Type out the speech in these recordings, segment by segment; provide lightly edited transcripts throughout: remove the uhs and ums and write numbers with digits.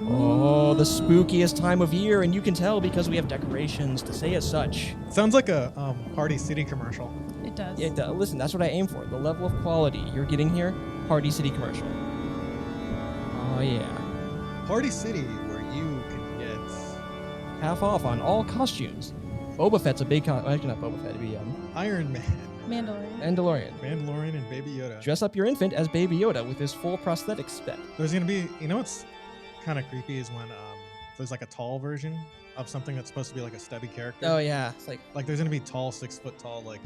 Oh, the spookiest time of year, and you can tell because we have decorations to say as such. Sounds like a Party City commercial. It does. Listen, that's what I aim for. The level of quality you're getting here, Party City commercial. Oh, yeah. Party City, where you can get half off on all costumes. Boba Fett's a big actually not Boba Fett, it'd be Iron Man, Mandalorian. Mandalorian, and Baby Yoda. Dress up your infant as Baby Yoda with his full prosthetics set. There's gonna be, you know what's kind of creepy is when there's like a tall version of something that's supposed to be like a stubby character. Oh yeah, it's like there's gonna be tall, 6 foot tall like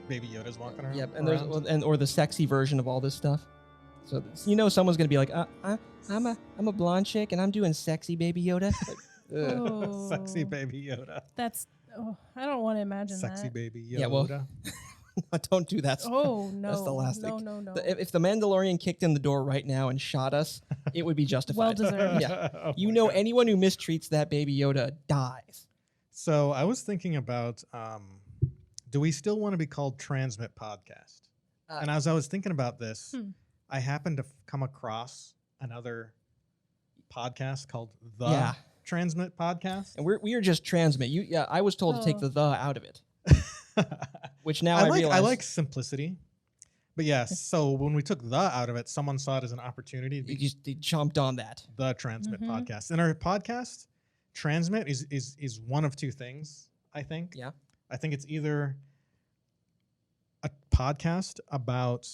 Baby Yodas walking around. Yep, and or the sexy version of all this stuff. So someone's gonna be like, I'm a blonde chick and I'm doing sexy Baby Yoda. Oh, sexy Baby Yoda. I don't want to imagine sexy that. Baby Yoda. Yeah, well, don't do that. Oh no, that's the last thing. No. If the Mandalorian kicked in the door right now and shot us, it would be justified. Well deserved. Yeah, Oh anyone who mistreats that Baby Yoda dies. So I was thinking about, do we still want to be called Transmit Podcast? And as I was thinking about this, I happened to come across another podcast called The Transmit Podcast. And we are just Transmit. I was told to take the out of it. Which now I realize. I like simplicity. But yes, so when we took the out of it, someone saw it as an opportunity. They chomped on that. The Transmit Podcast. And our podcast, Transmit, is one of two things, I think. Yeah. I think it's either a podcast about,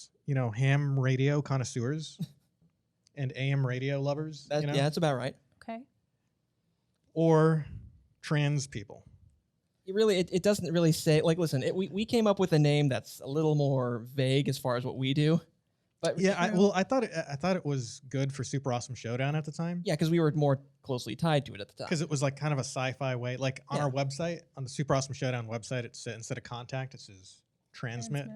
ham radio connoisseurs and AM radio lovers. Yeah, that's about right. Okay. Or trans people. It doesn't really say, listen, we came up with a name that's a little more vague as far as what we do. But yeah, I thought it was good for Super Awesome Showdown at the time. Yeah, because we were more closely tied to it at the time. Because it was like kind of a sci-fi way. Like on our website, on the Super Awesome Showdown website, it said, instead of contact, it says transmit.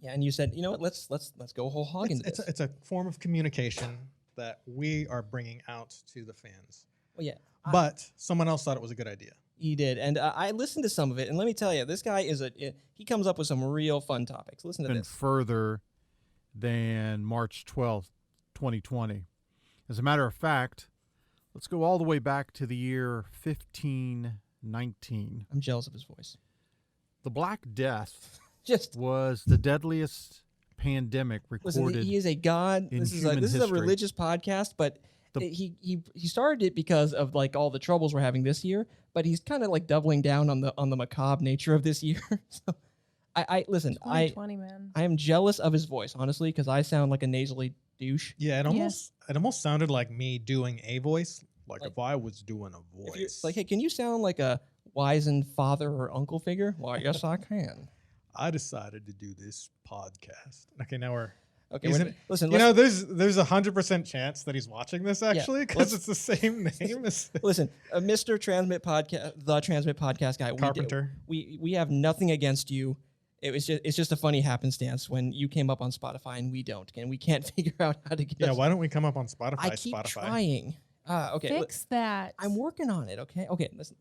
Yeah, and you said, you know what? Let's go whole hog into this. It's a form of communication that we are bringing out to the fans. Well, yeah, but someone else thought it was a good idea. He did, and I listened to some of it, and let me tell you, this guy he comes up with some real fun topics. Listen to this. Further than March 12th, 2020. As a matter of fact, let's go all the way back to the year 1519. I'm jealous of his voice. The Black Death was the deadliest pandemic recorded. Listen, he is a god. This is a religious podcast, but he started it because of all the troubles we're having this year, but he's kind of doubling down on the macabre nature of this year. So I listen, 2020, man. I am jealous of his voice, honestly, because I sound like a nasally douche. Yeah, it almost sounded like me doing a voice, like if I was doing a voice. Hey, can you sound like a wizened father or uncle figure? Well, yes, I can. I decided to do this podcast. Okay, now we're okay. Listen, there's 100% chance that he's watching this actually because it's the same name as. Listen, Mr. Transmit Podcast, the Transmit Podcast guy, Carpenter. We have nothing against you. It's just a funny happenstance when you came up on Spotify and we don't, and we can't figure out how to get. Yeah, why don't we come up on Spotify? I keep trying. Okay, fix that. I'm working on it. Okay. Listen,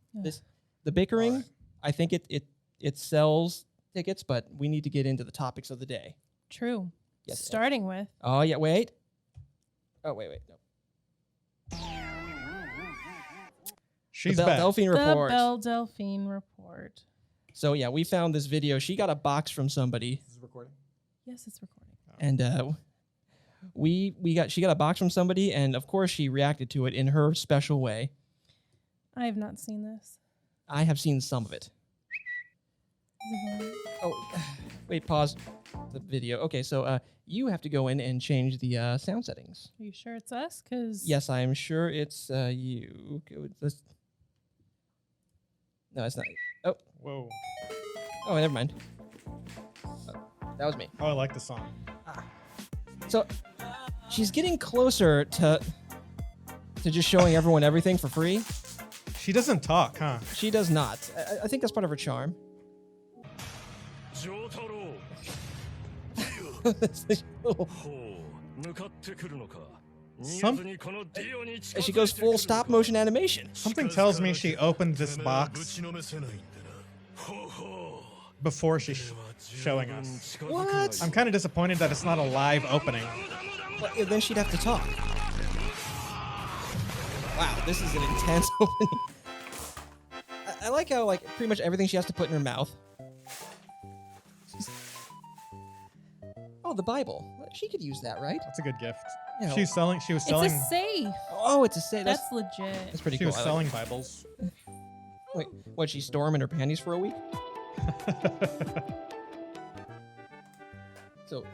the bickering. Right. I think it sells tickets, but we need to get into the topics of the day. True. Yes. Starting with. Oh yeah. Wait. Oh wait. No. She's the Belle Delphine Report. The Belle Delphine Report. So yeah, we found this video. She got a box from somebody. Is this recording? Yes, it's recording. Oh. And she got a box from somebody, and of course she reacted to it in her special way. I have not seen this. I have seen some of it. Oh, wait, pause the video. Okay, so you have to go in and change the sound settings. Are you sure it's us? Yes, I am sure it's you. No, it's not. Oh. Whoa. Oh, never mind. That was me. Oh, I like the song. So she's getting closer to just showing everyone everything for free. She doesn't talk, huh? She does not. I think that's part of her charm. She goes full stop motion animation. Something tells me she opened this box before she's showing us. What? I'm kind of disappointed that it's not a live opening. Well, then she'd have to talk. Wow, this is an intense opening. I like how like pretty much everything she has to put in her mouth. Oh, the Bible. She could use that, right? That's a good gift. Yeah. She was selling. It's a safe. Oh, it's a safe. That's legit. That's pretty She cool. was selling Bibles. Wait, what? She store them in her panties for a week? So.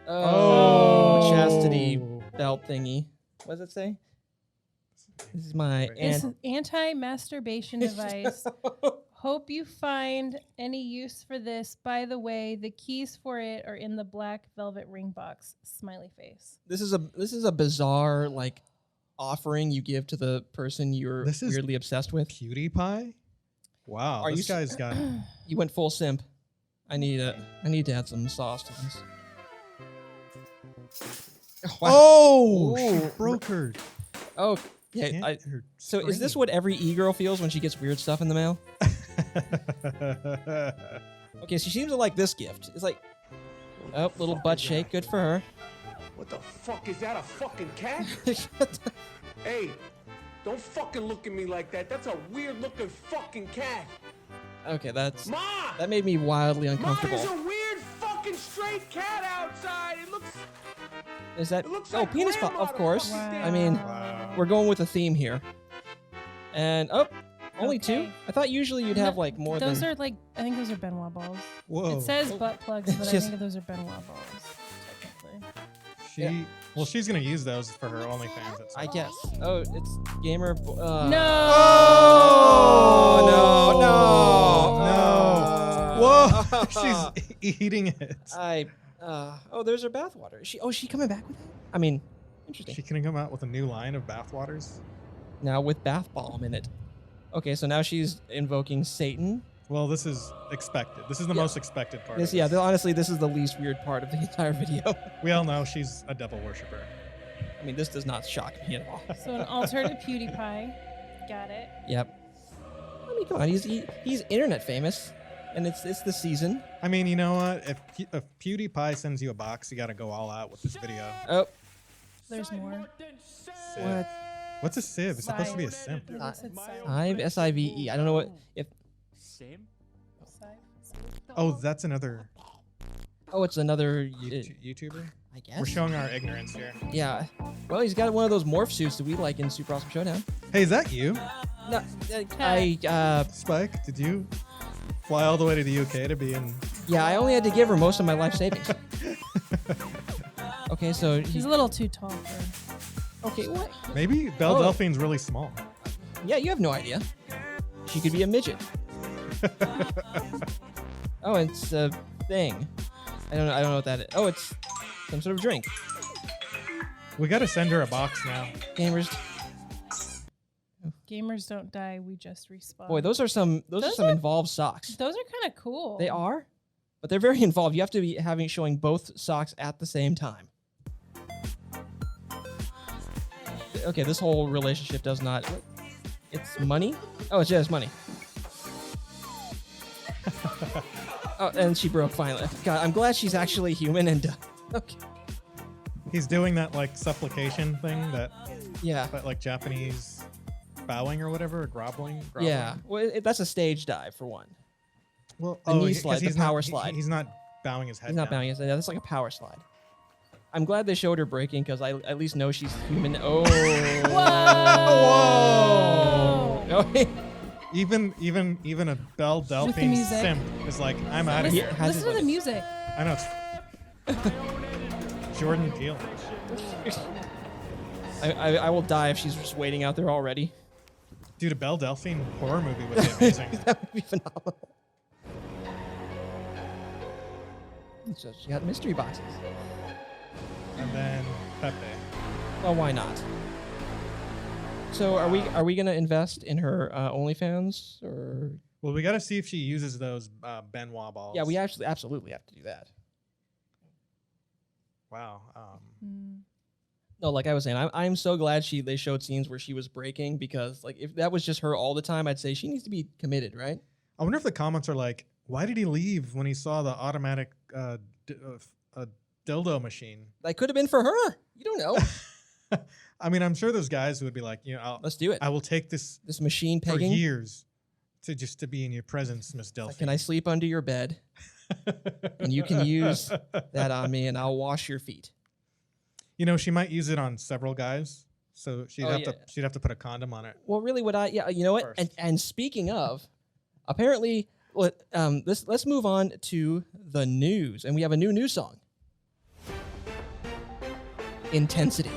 Oh, chastity belt thingy. What does it say? This is my It's an anti-masturbation device. Hope you find any use for this. By the way, the keys for it are in the black velvet ring box. Smiley face. This is a bizarre like offering you give to the person you're weirdly obsessed with. PewDiePie? Wow, this guy's got. You went full simp. I need to add some sauce to this. Wow. Oh, Ooh. she broke her. Oh, yeah. So is this what every e-girl feels when she gets weird stuff in the mail? Okay, so she seems to like this gift. It's like, oh, little butt shake. Good for her. What the fuck? Is that a fucking cat? Hey, don't fucking look at me like that. That's a weird looking fucking cat. Okay, that Ma! made me wildly uncomfortable. Ma, there's a weird fucking stray cat outside. It looks... Is that? It looks Oh, like penis pop. grandma Of course. to fucking I mean, Wow. we're going with a theme here. And only two. I thought usually you'd have like more Those than. are like, I think those are Benoit balls. Whoa. It says butt plugs, but It's I just- think those are Benoit balls, technically. Well, she's gonna use those for her OnlyFans. At some I point. guess. Oh, it's gamer. No! Oh, no! no! Whoa! She's eating it. There's her bathwater. Is she coming back with that? I mean, interesting. She can come out with a new line of bathwaters. Now with bath bomb in it. Okay, so now she's invoking Satan. Well, this is expected. This is the most expected part. This, of this. honestly, this is the least weird part of the entire video. We all know she's a devil worshiper. I mean, this does not shock me at all. So an altar to PewDiePie. Got it. Yep. I mean, come on, he's internet famous, and it's the season. I mean, you know what? If PewDiePie sends you a box, you got to go all out with this video. Oh, There's more. Sieve. what? What's a sieve? It's supposed to be a simp. It looks like Sive. Sive, S-I-V-E. I don't know what if. Sive? Oh, that's another Oh, it's another. YouTuber. I guess. We're showing our ignorance here. Yeah. Well, he's got one of those morph suits that we like in Super Awesome Showdown. Hey, is that you? No, Spike, did you fly all the way to the UK to be in? yeah, I only had to give her most of my life savings. Okay, so He's a little too tall for. okay, what? Maybe Belle Oh. Delphine's really small. Yeah, you have no idea. She could be a midget. Oh, it's a thing. I don't know what that is. Oh, it's some sort of drink. We got to send her a box now. Gamers. Gamers don't die, we just respawn. Boy, those are some involved socks. Those are kind of cool. They are, but they're very involved. You have to be showing both socks at the same time. Okay, this whole relationship does not. It's money. Oh, it's just money. Oh, and she broke finally. God, I'm glad she's actually human and done. Okay. He's doing that like supplication thing that Yeah. like Japanese bowing or whatever, or groveling. Yeah. Well, that's a stage dive for one. Well, The knee 'cause slide, the he's power not, slide. He's not bowing his head. He's not down. bowing. Yeah, that's like a power slide. I'm glad they showed her breaking because I at least know she's human. Oh. Whoa! Whoa. Even a Belle Delphine music. simp is like, I'm out of Listen, here. Has listen it- to the music. I know it's Jordan Peele. I will die if she's just waiting out there already. Dude, a Belle Delphine horror movie would be amazing. That would be phenomenal. So she got mystery boxes. And then Pepe. Well, why not? So are we gonna invest in her OnlyFans or? Well, we got to see if she uses those Benoit balls. Yeah, we actually absolutely have to do that. Wow. No, like I was saying, I'm so glad they showed scenes where she was breaking because like if that was just her all the time, I'd say she needs to be committed, right? I wonder if the comments are like, why did he leave when he saw the automatic dildo machine. That could have been for her. You don't know. I mean, I'm sure there's guys who would be like, let's do it. I will take this machine for pegging years to be in your presence, Miss Delphine. Can I sleep under your bed? And you can use that on me, and I'll wash your feet. She might use it on several guys, so she'd have to put a condom on it. Well, really, you know what? And speaking of, apparently, let's move on to the news, and we have a new news song. Intensity.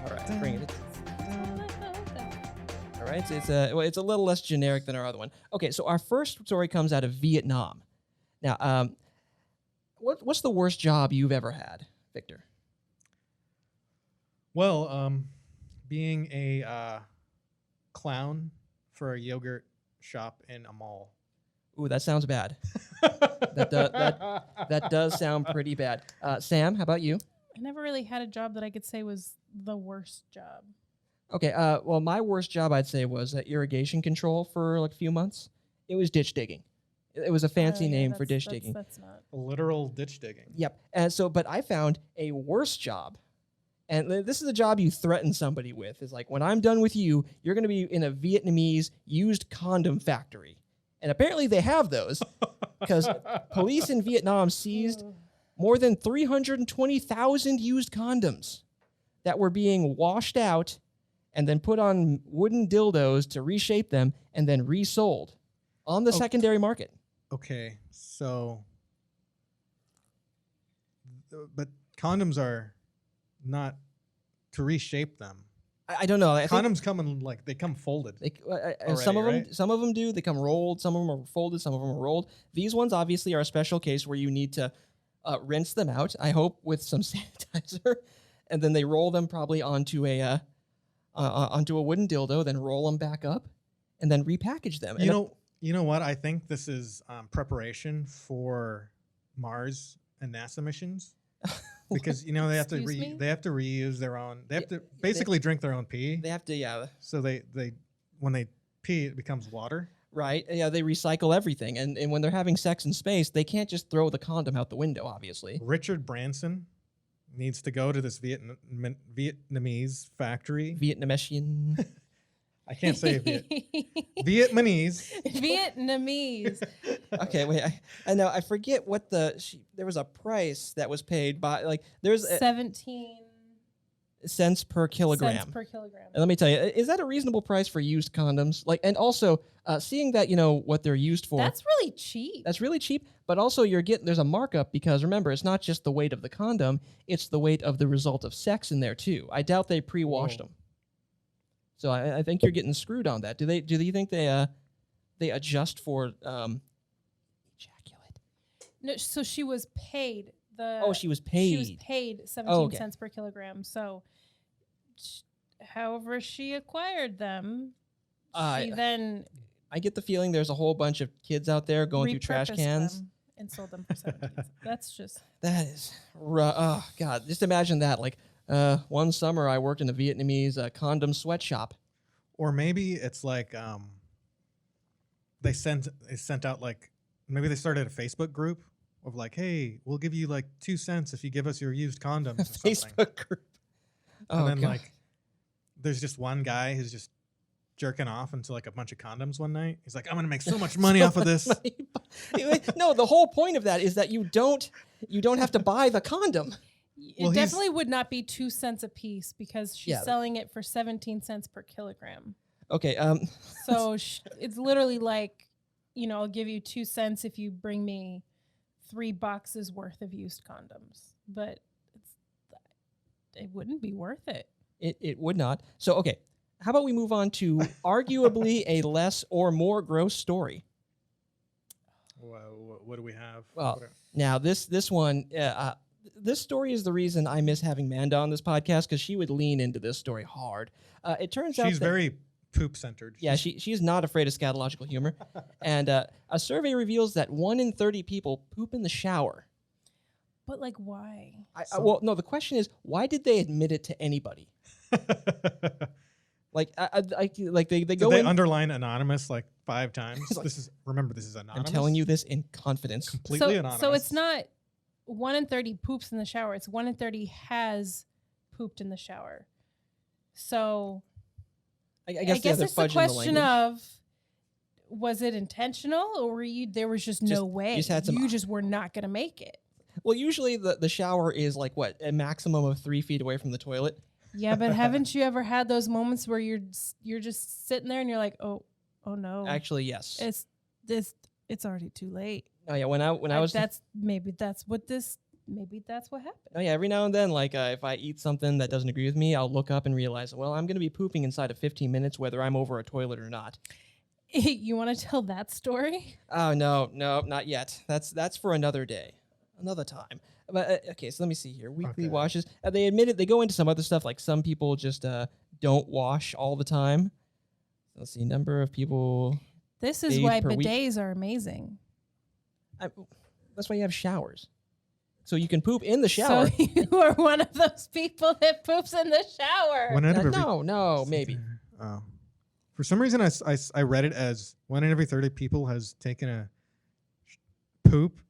All right, bring it. All right, it's a little less generic than our other one. Okay, so our first story comes out of Vietnam. Now, what's the worst job you've ever had, Victor? Well, being a clown for a yogurt shop in a mall. Ooh, that sounds bad. that does sound pretty bad. Sam, how about you? I never really had a job that I could say was the worst job. Okay, well, my worst job, I'd say, was irrigation control for like a few months. It was ditch digging. It was a fancy name for ditch digging. That's not Literal ditch digging. Yep. And so, but I found a worse job. And this is a job you threaten somebody with. It's like, when I'm done with you, you're going to be in a Vietnamese used condom factory. And apparently they have those because police in Vietnam seized more than 320,000 used condoms that were being washed out and then put on wooden dildos to reshape them and then resold on the secondary market. Okay, so, but condoms are not to reshape them. I don't know. Condoms come in they come folded. Some of them do. They come rolled. Some of them are folded. Some of them are rolled. These ones obviously are a special case where you need to rinse them out. I hope with some sanitizer, and then they roll them probably onto a wooden dildo, then roll them back up, and then repackage them. You know what? I think this is preparation for Mars and NASA missions. Because they have to reuse their own. They have to basically drink their own pee. They have to, yeah. So they when they pee, it becomes water. Right. Yeah. They recycle everything, and when they're having sex in space, they can't just throw the condom out the window. Obviously. Richard Branson needs to go to this Vietnamese factory. Vietnamesian. I can't say Vietnamese. Vietnamese. Okay, wait. I know. I forget what there was a price that was paid by there's 17 cents per kilogram. Cents per kilogram. And let me tell you, is that a reasonable price for used condoms? And also seeing that what they're used for. That's really cheap. That's really cheap. But also there's a markup because remember, it's not just the weight of the condom; it's the weight of the result of sex in there too. I doubt they pre-washed them. So I think you're getting screwed on that. Do you think they adjust for ejaculate? No, so she was paid she was paid. She was paid 17 cents per kilogram. So however she acquired them, she then I get the feeling there's a whole bunch of kids out there going through trash cans and sold them for 17 cents. That's just that is oh god, just imagine that one summer I worked in a Vietnamese condom sweatshop. Or maybe it's they sent out maybe they started a Facebook group of hey, we'll give you 2 cents if you give us your used condoms or something. Facebook group. And then God. There's just one guy who's just jerking off into a bunch of condoms one night. He's like, I'm gonna make so much money off of this. No, the whole point of that is that you don't have to buy the condom. It definitely would not be 2 cents a piece because she's selling it for 17 cents per kilogram. Okay. So it's literally I'll give you 2 cents if you bring me 3 boxes worth of used condoms, but it wouldn't be worth it. It would not. So, okay. How about we move on to arguably a less or more gross story? What do we have? Well, now this one, this story is the reason I miss having Manda on this podcast because she would lean into this story hard. It turns out she's very poop-centered. Yeah, she's not afraid of scatological humor. And a survey reveals that 1 in 30 people poop in the shower. But why? Well, no, the question is, why did they admit it to anybody? Like like they Did go they in. underline anonymous like 5 times? This is anonymous. I'm telling you this in confidence. Completely anonymous. So it's not 1 in 30 poops in the shower. It's 1 in 30 has pooped in the shower. So I guess it's the question of, was it intentional, or there was just no way? You just were not going to make it. Well, usually the shower is like what, a maximum of 3 feet away from the toilet. Yeah, but haven't you ever had those moments where you're just sitting there and you're like, oh no. Actually, yes. It's already too late. Oh yeah, when I was maybe that's what happened. Oh yeah, every now and then, like if I eat something that doesn't agree with me, I'll look up and realize, well, I'm going to be pooping inside of 15 minutes, whether I'm over a toilet or not. You want to tell that story? Oh no, not yet. That's for another day, another time. But okay, so let me see here. Weekly washes. They admitted they go into some other stuff, like some people just don't wash all the time. So let's see, number of people. This is why bidets are amazing. That's why you have showers. So you can poop in the shower. So you are one of those people that poops in the shower. No, maybe. Oh. For some reason, I read it as 1 in every 30 people has taken a poop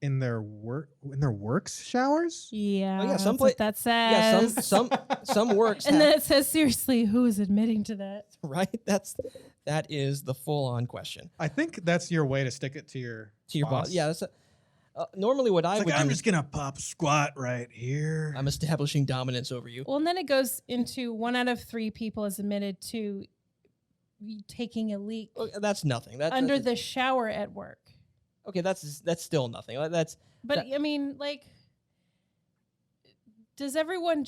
in their works showers. Yeah, oh, yeah, that says. Yeah, some works. And then it says, seriously, who is admitting to that? Right. That is the full-on question. I think that's your way to stick it to your boss. Yeah. That's normally what I would do. I'm just gonna pop squat right here. I'm establishing dominance over you. Well, and then it goes into 1 out of 3 people is admitted to taking a leak. That's nothing. Under the shower at work. Okay, that's still nothing. I mean, like, does everyone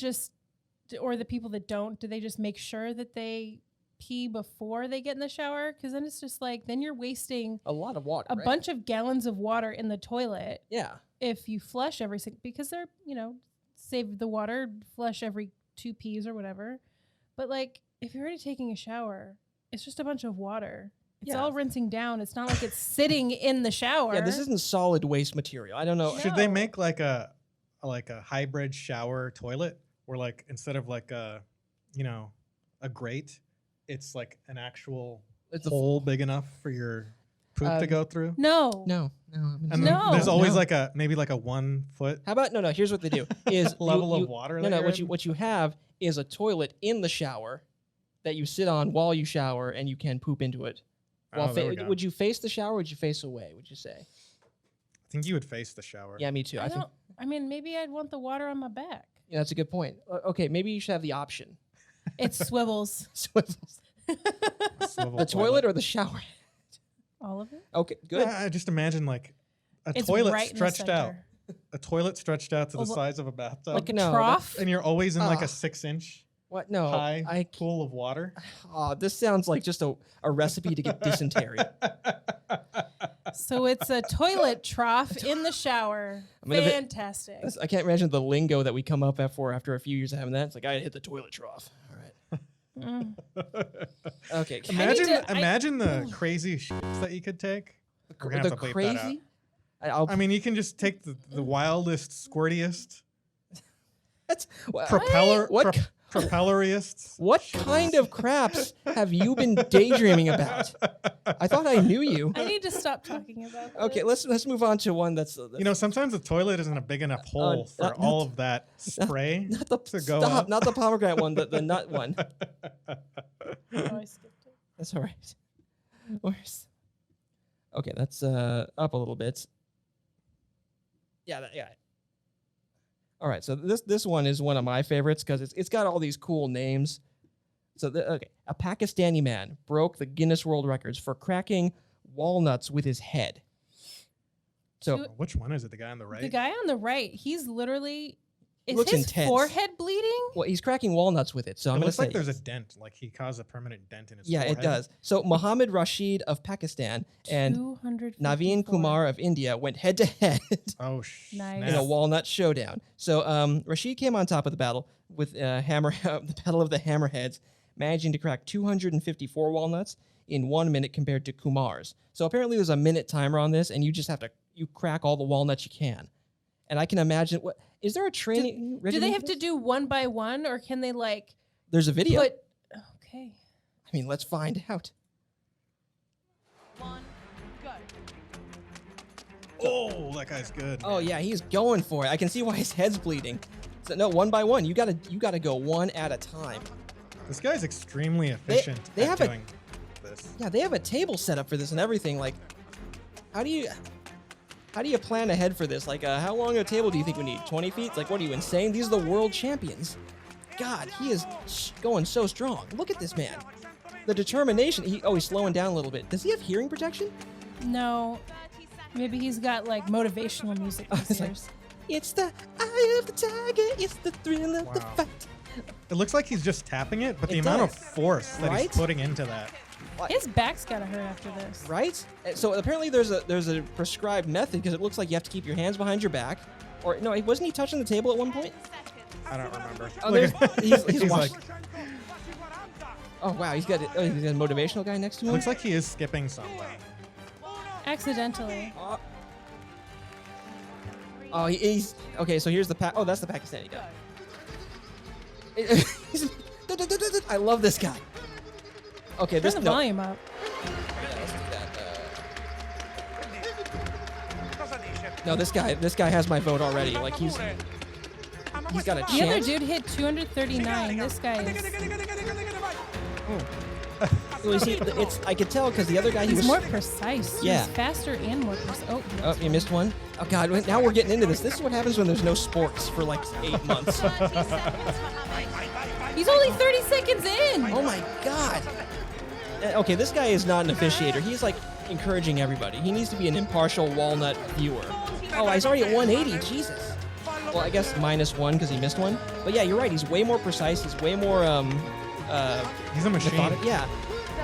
or the people that don't, do they just make sure that they pee before they get in the shower? Because then it's just like, then you're wasting a lot of water, a bunch of gallons of water in the toilet. Yeah. If you flush because they're, save the water, flush every 2 pees or whatever. But like, if you're already taking a shower, it's just a bunch of water. It's all rinsing down. It's not like it's sitting in the shower. Yeah, this isn't solid waste material. I don't know. Should they make like a hybrid shower toilet where like instead of like a grate, it's like an actual hole big enough for your poop to go through? No. And there's always maybe like a 1 foot. How about no? Here's what they do: is level of water. No. What you have is a toilet in the shower that you sit on while you shower, and you can poop into it. Would you face the shower or would you face away, would you say? I think you would face the shower. Yeah, me too. I mean, maybe I'd want the water on my back. Yeah, that's a good point. Okay, maybe you should have the option. It swivels. Swivels. The toilet or the shower? All of it? Okay, good. Yeah, I just imagine like it's toilet right stretched out. A toilet stretched out to the size of a bathtub. Like a trough? And you're always in like a 6-inch what? No, high pool of water. Oh, this sounds like just a recipe to get dysentery. So it's a toilet trough in the shower. Fantastic. I can't imagine the lingo that we come up after a few years of having that. It's like, I hit the toilet trough. All right. Okay. Imagine the crazy shits that you could take. We're gonna have to bleep that out. I mean, you can just take the wildest, squirtiest, propelleriest. What kind of craps have you been daydreaming about? I thought I knew you. I need to stop talking about this. Okay, let's move on to one that's sometimes the toilet isn't a big enough hole for all of that spray to go up. Not the pomegranate one, the nut one. Oh, I skipped it. That's all right. Where's? Okay, that's up a little bit. Yeah. All right, so this one is one of my favorites because it's got all these cool names. So, a Pakistani man broke the Guinness World Records for cracking walnuts with his head. So, which one is it? The guy on the right? The guy on the right, he's literally... Is looks his intense. Forehead bleeding? Well, he's cracking walnuts with it. So I'm going to say... It looks like there's a dent. Like he caused a permanent dent in his forehead. Yeah, it does. So Mohammed Rashid of Pakistan and Naveen Kumar of India went head-to-head in a walnut showdown. So Rashid came on top of the battle with the Battle of the Hammerheads, managing to crack 254 walnuts in 1 minute compared to Kumar's. So apparently there's a minute timer on this, and you just have to crack all the walnuts you can. And I can imagine is there a training? Do they have to do one by one, or can they There's a video. Okay. mean, let's find out. 1, go. Oh, that guy's good. Oh yeah, he's going for it. I can see why his head's bleeding. So no, one by one. You gotta go one at a time. This guy's extremely efficient they at have doing this. Yeah, they have a table set up for this and everything. Like, how do you plan ahead for this? Like, how long a table do you think we need? 20 feet? Like, what are you, insane? These are the world champions. God, he is going so strong. Look at this man. The determination. He's slowing down a little bit. Does he have hearing protection? No. Maybe he's got like motivational music. It's like, it's the eye of the tiger. It's the thrill of the fight. It looks like he's just tapping it, but the It amount of does. force that he's putting into that. His back's gotta hurt after this. Right? So apparently there's a prescribed method because it looks like you have to keep your hands behind your back. Or no, wasn't he touching the table at one point? I don't remember. Oh, Look at- he's like, oh wow, he's got a motivational guy next to him. looks like he is skipping something. Accidentally. Oh, he's okay. So here's the that's the Pakistani guy. I love this guy. Okay, Turn the volume up. Let's do that. No, this guy has my vote already. Like he's got a chance. The other dude hit 239. This guy is. Well, you see, I could tell because the other guy He's was more precise. Yeah. He's faster and more precise. Oh, you missed one. Oh God, now we're getting into this. This is what happens when there's no sports for like 8 months. He's only 30 seconds in. Oh my God. Okay, this guy is not an officiator. He's like encouraging everybody. He needs to be an impartial walnut viewer. Oh, he's already at 180. Jesus. Well, I guess -1 because he missed one. But yeah, you're right. He's way more precise. He's way more He's a machine. methodic. Yeah.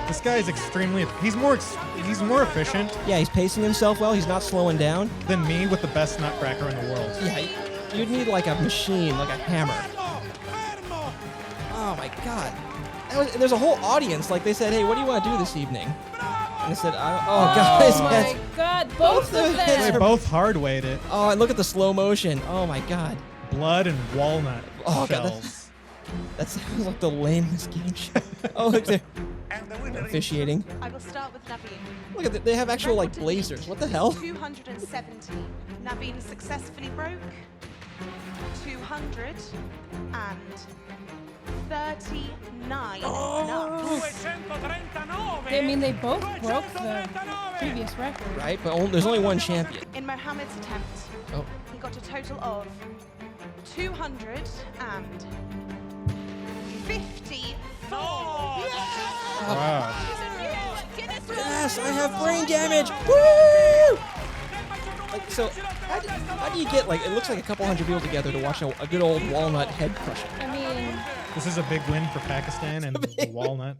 This guy is extremely. He's more efficient Yeah, he's pacing himself well. He's not slowing down. than me with the best nutcracker in the world. Yeah, you'd need like a machine, like a hammer. Oh my God. There's a whole audience. Like they said, hey, what do you want to do this evening? And I said, guys, Oh my God, both of They them. both hard weighed it. oh, and look at the slow motion. Oh my God. Blood and walnut Oh, God, shells. That sounds like the lamest game show. Oh, look, they're officiating. I will start with Naveen. Look at that. They have actual like blazers. What the hell? 270. Naveen successfully broke 239 nuts. I mean, they both broke the previous record. Right, but there's only one champion. In Mohammed's attempt, Oh, he got a total of 254. Wow. yes, I have brain damage. Woo! Like, so, how do you get like? It looks like a couple hundred people together to watch a good old walnut head crushing. I mean, This is a big win for Pakistan and the walnut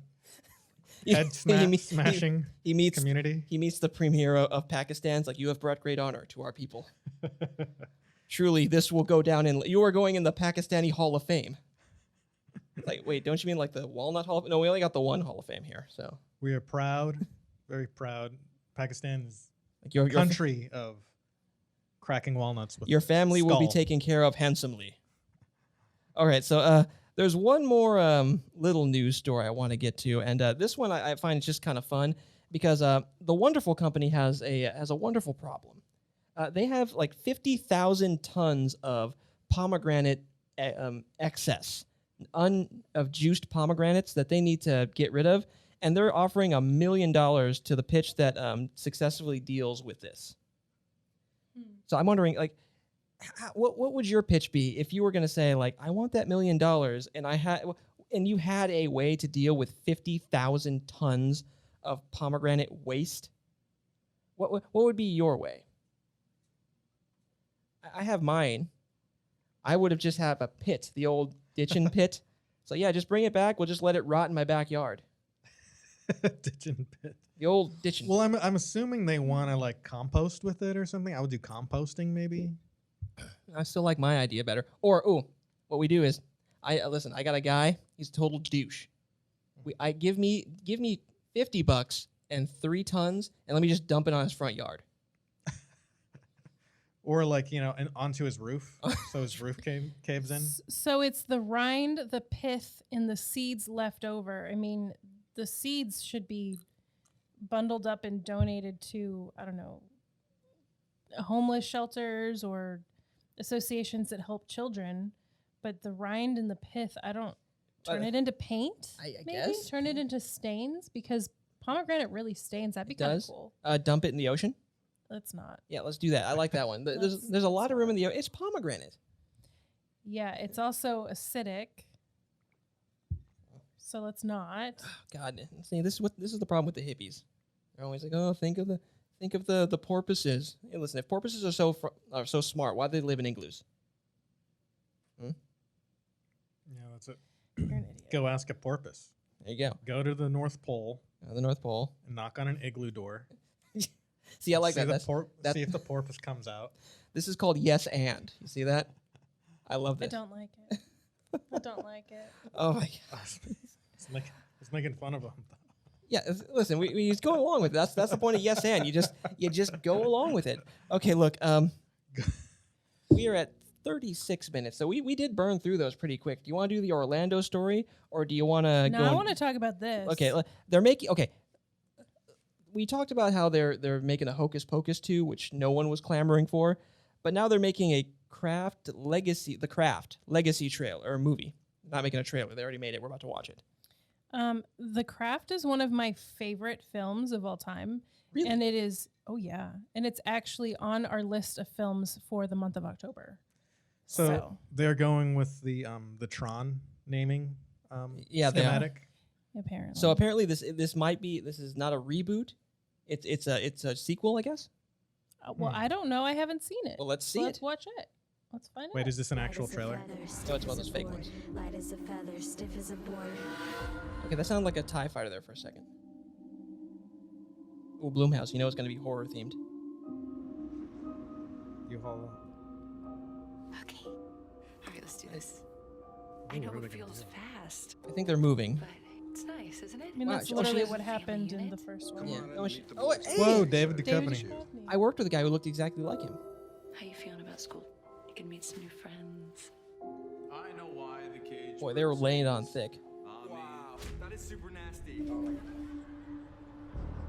He head smashing he meets community. He meets the premier of Pakistan. It's like, you have brought great honor to our people. Truly, this will go down in. You are going in the Pakistani Hall of Fame. Like, wait, don't you mean like the Walnut Hall of Fame? No, we only got the one Hall of Fame here. So We are proud, very proud. Pakistan is like your country of cracking walnuts with your family will be skull. taken care of handsomely. All right, so there's one more little news story I want to get to, and this one I find it's just kind of fun because the Wonderful Company has a wonderful problem. They have like 50,000 tons of pomegranate excess of juiced pomegranates that they need to get rid of, and they're offering $1 million to the pitch that successfully deals with this. So I'm wondering, like, what would your pitch be if you were going to say, like, I want that $1 million, and you had a way to deal with 50,000 tons of pomegranate waste? What would be your way? I have mine. I would have just have a pit, the old ditching pit. So yeah, just bring it back. We'll just let it rot in my backyard. Ditching pit. The old ditching. Well, I'm assuming they want to like compost with it or something. I would do composting maybe. I still like my idea better. Or what we do is, listen. I got a guy. He's a total douche. Give me $50 and 3 tons, and let me just dump it on his front yard. Or like, and onto his roof, so his roof caves in. so it's the rind, the pith, and the seeds left over. I mean, the seeds should be bundled up and donated to, I don't know, homeless shelters or associations that help children. But the rind and the pith, I don't turn it into paint. I maybe guess. turn it into stains because pomegranate really stains. That'd be kind of cool. Dump it in the ocean. Let's not. Yeah, let's do that. I like that one. There's a lot of room in the ocean. It's pomegranate. Yeah, it's also acidic. So let's not. God, see, this is the problem with the hippies. They're always like, oh, think of the porpoises. Hey, listen, if porpoises are so smart, why do they live in igloos? Yeah, that's it. You're an idiot. Go ask a porpoise. There you go. Go to the North Pole The North Pole. and knock on an igloo door. See, I like see that. See if the porpoise comes out. This is called yes and. You see that? I love I this. don't like it. I don't like it. Oh my god. It's making fun of him. Yeah, listen, we just go along with it. That's the point of yes and. You just go along with it. Okay, look, we are at 36 minutes, so we did burn through those pretty quick. Do you want to do the Orlando story, or do you want to No, go? I want to talk about this. Okay, they're making. Okay, we talked about how they're making a Hocus Pocus 2, which no one was clamoring for, but now they're making a The Craft Legacy trailer or movie. Not making a trailer. They already made it. We're about to watch it. The Craft is one of my favorite films of all time. Really? And it is, oh yeah. And it's actually on our list of films for the month of October. So they're going with the Tron naming Yeah, they are. schematic. Apparently. So apparently this is not a reboot. It's a sequel, I guess. Well, I don't know. I haven't seen it. Well, let's see Let's it. watch it. Let's find out. Wait, is this an actual trailer? No, it's one of those fake ones. Light as a feather, stiff as a board. Okay, that sounded like a TIE fighter there for a second. Ooh, Blumhouse, you know it's going to be horror themed. U-Haul. Okay. All right, let's do this. Ooh, I know what are they it gonna feels do? fast, I think they're moving. but it's nice, isn't it? I mean, Wow, that's she literally is- what happened in unit. the first one. Yeah. Come on, Oh, hey! Whoa, David Duchovny. David Duchovny. I worked with a guy who looked exactly like him. How you feeling about school? You can meet some new friends. I know why the cage. Boy, they were laying it on thick. Wow, that is super nasty.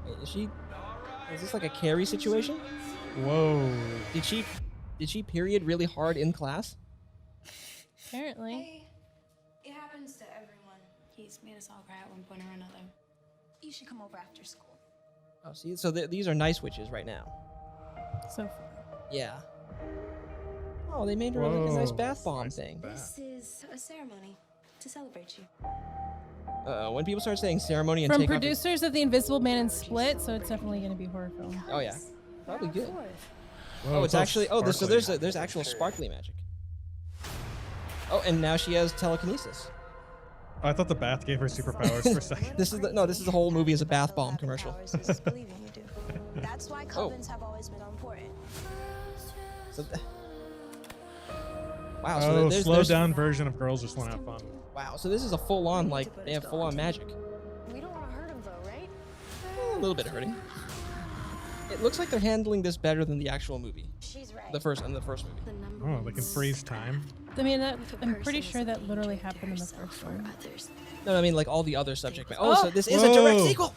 Wait, is this like a Carrie situation? Whoa. Did she period really hard in class? Apparently. Hey, it happens to everyone. He's made us all cry at one point or another. You should come over after school. Oh, see, so these are nice witches right now. So far. Yeah. Oh, they made her like a nice Whoa. bath bomb Nice thing. bath. This is a ceremony to celebrate you. When people start saying ceremony and From take off your- producers of The Invisible Man and Split, so it's definitely going to be a horror film. Oh yeah, probably good. Whoa, Oh, it's all actually so sparkly. there's actual sparkly magic. Oh, and now she has telekinesis. Oh, I thought the bath gave her superpowers for a second. This is the whole movie is a bath bomb commercial. That's why covens have always been important. So wow, so Oh, there's slowed down version of Girls Just Want to Have Fun. Wow, so this is a full on they have full on magic. We don't want to hurt him though, right? A little bit hurting. It looks like they're handling this better than the actual movie. She's right. The first movie. The number Oh, one they can freeze time. I mean, I'm person pretty is sure that looking literally to happened in the herself first or one. others. No, I mean like all the other subject matter. Oh, Oh! so this is a direct Whoa. sequel.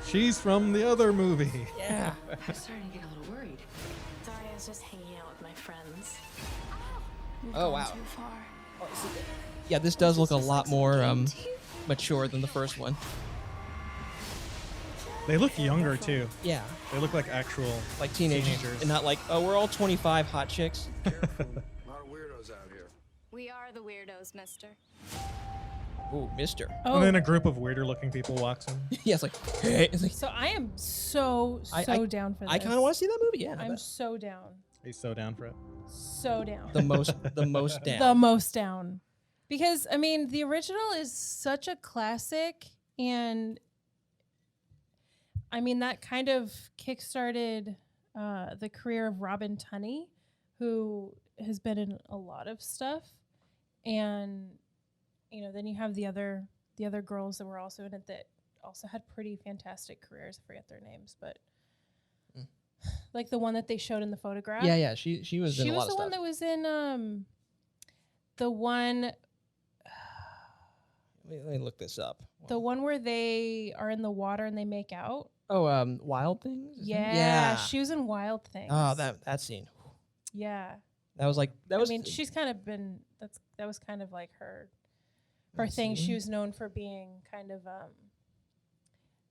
She's from the other movie. Yeah. I'm starting to get a little worried. Sorry, I was just hanging out with my friends. We've Oh, gone wow. Too far. Yeah, this does look a lot more mature than the first one. They look younger too. Yeah, They look like actual like teenagers, and not like, oh, we're all 25 hot chicks. A lot of weirdos out here. We are the weirdos, mister. Ooh, mister. Oh, And then a group of weirder looking people walks in. Yeah, it's like, hey. It's like, so I am so I- down for this. I kind of want to see that movie. Yeah, I I'm bet. so down. He's so down for it. So down. the most down. The most down. Because, I mean, the original is such a classic, and I mean, that kind of kickstarted the career of Robin Tunney, who has been in a lot of stuff. And, you know, then you have the other girls that were also in it that also had pretty fantastic careers. I forget their names, but like the one that they showed in the photograph. Yeah, she was in a lot of the stuff. one that was in the one. Let me look this up. The one where they are in the water and they make out. Oh, Wild Things? Yeah, she was in Wild Things. Oh, that scene. Yeah. That was like that was. I mean, she's kind of been that was kind of like her thing. She was known for being kind of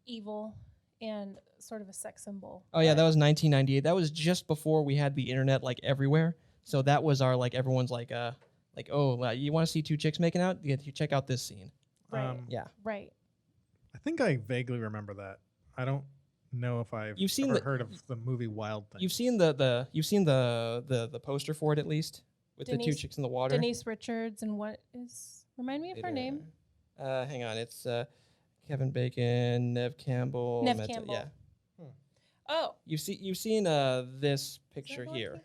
evil and sort of a sex symbol. Oh yeah, that was 1998. That was just before we had the internet like everywhere. So that was our like everyone's like oh, you want to see two chicks making out? You check out this scene. Right. Yeah. Right. I think I vaguely remember that. I don't know if I've ever heard of the movie Wild Things. You've seen the poster for it at least with the two chicks in the water. Denise Richards and remind me of her name. Hang on, it's Kevin Bacon, Nev Campbell. Yeah. Oh. You've seen this picture here.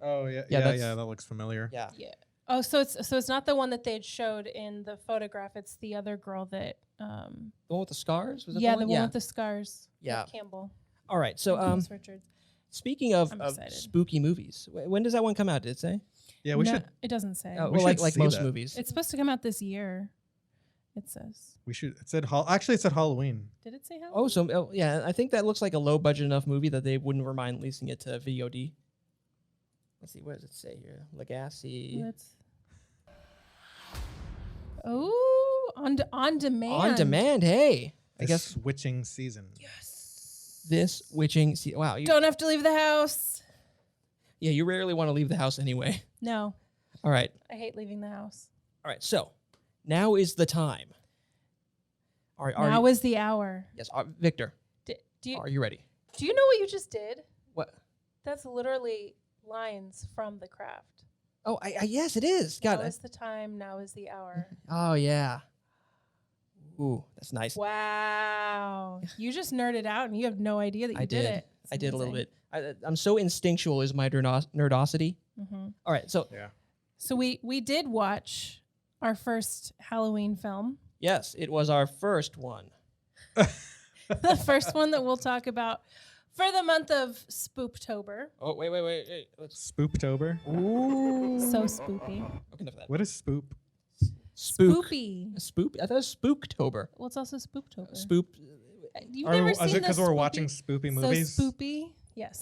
Oh yeah, yeah, that looks familiar. Yeah. Yeah. Oh, so it's not the one that they showed in the photograph. It's the other girl that. The one with the scars? Was it the one with the scars. Yeah. Nev Campbell. All right. So Richards. Speaking of spooky movies, when does that one come out? Did it say? Yeah, we should. It doesn't say. Oh, well, like most movies. It's supposed to come out this year. It says. We should. It said actually it said Halloween. Did it say Halloween? Oh, so yeah, I think that looks like a low budget enough movie that they wouldn't mind leasing it to VOD. Let's see, what does it say here? Legacy. Oh, on demand. On demand. Hey, I guess witching season. Yes. This witching season. Wow. You don't have to leave the house. Yeah, you rarely want to leave the house anyway. No. All right. I hate leaving the house. All right. So now is the time. Now is the hour. Yes, Victor. Are you ready? Do you know what you just did? What? That's literally lines from The Craft. Oh, yes, it is. Now is the time. Now is the hour. Oh, yeah. Ooh, that's nice. Wow. You just nerded out and you have no idea that you did it. I did a little bit. I'm so instinctual is my nerdosity. Mm-hmm. All right. So, So we did watch our first Halloween film. Yes, it was our first one. The first one that we'll talk about for the month of Spooptober. Oh, wait. Spooptober? Ooh. So spoopy. Okay, enough of that. What is spoop? Spoopy. Spoop? I thought it was Spooktober. Well, it's also Spooptober. Spoop. You've never seen Is it because we're spoopy? watching spoopy movies? So spoopy. Yes.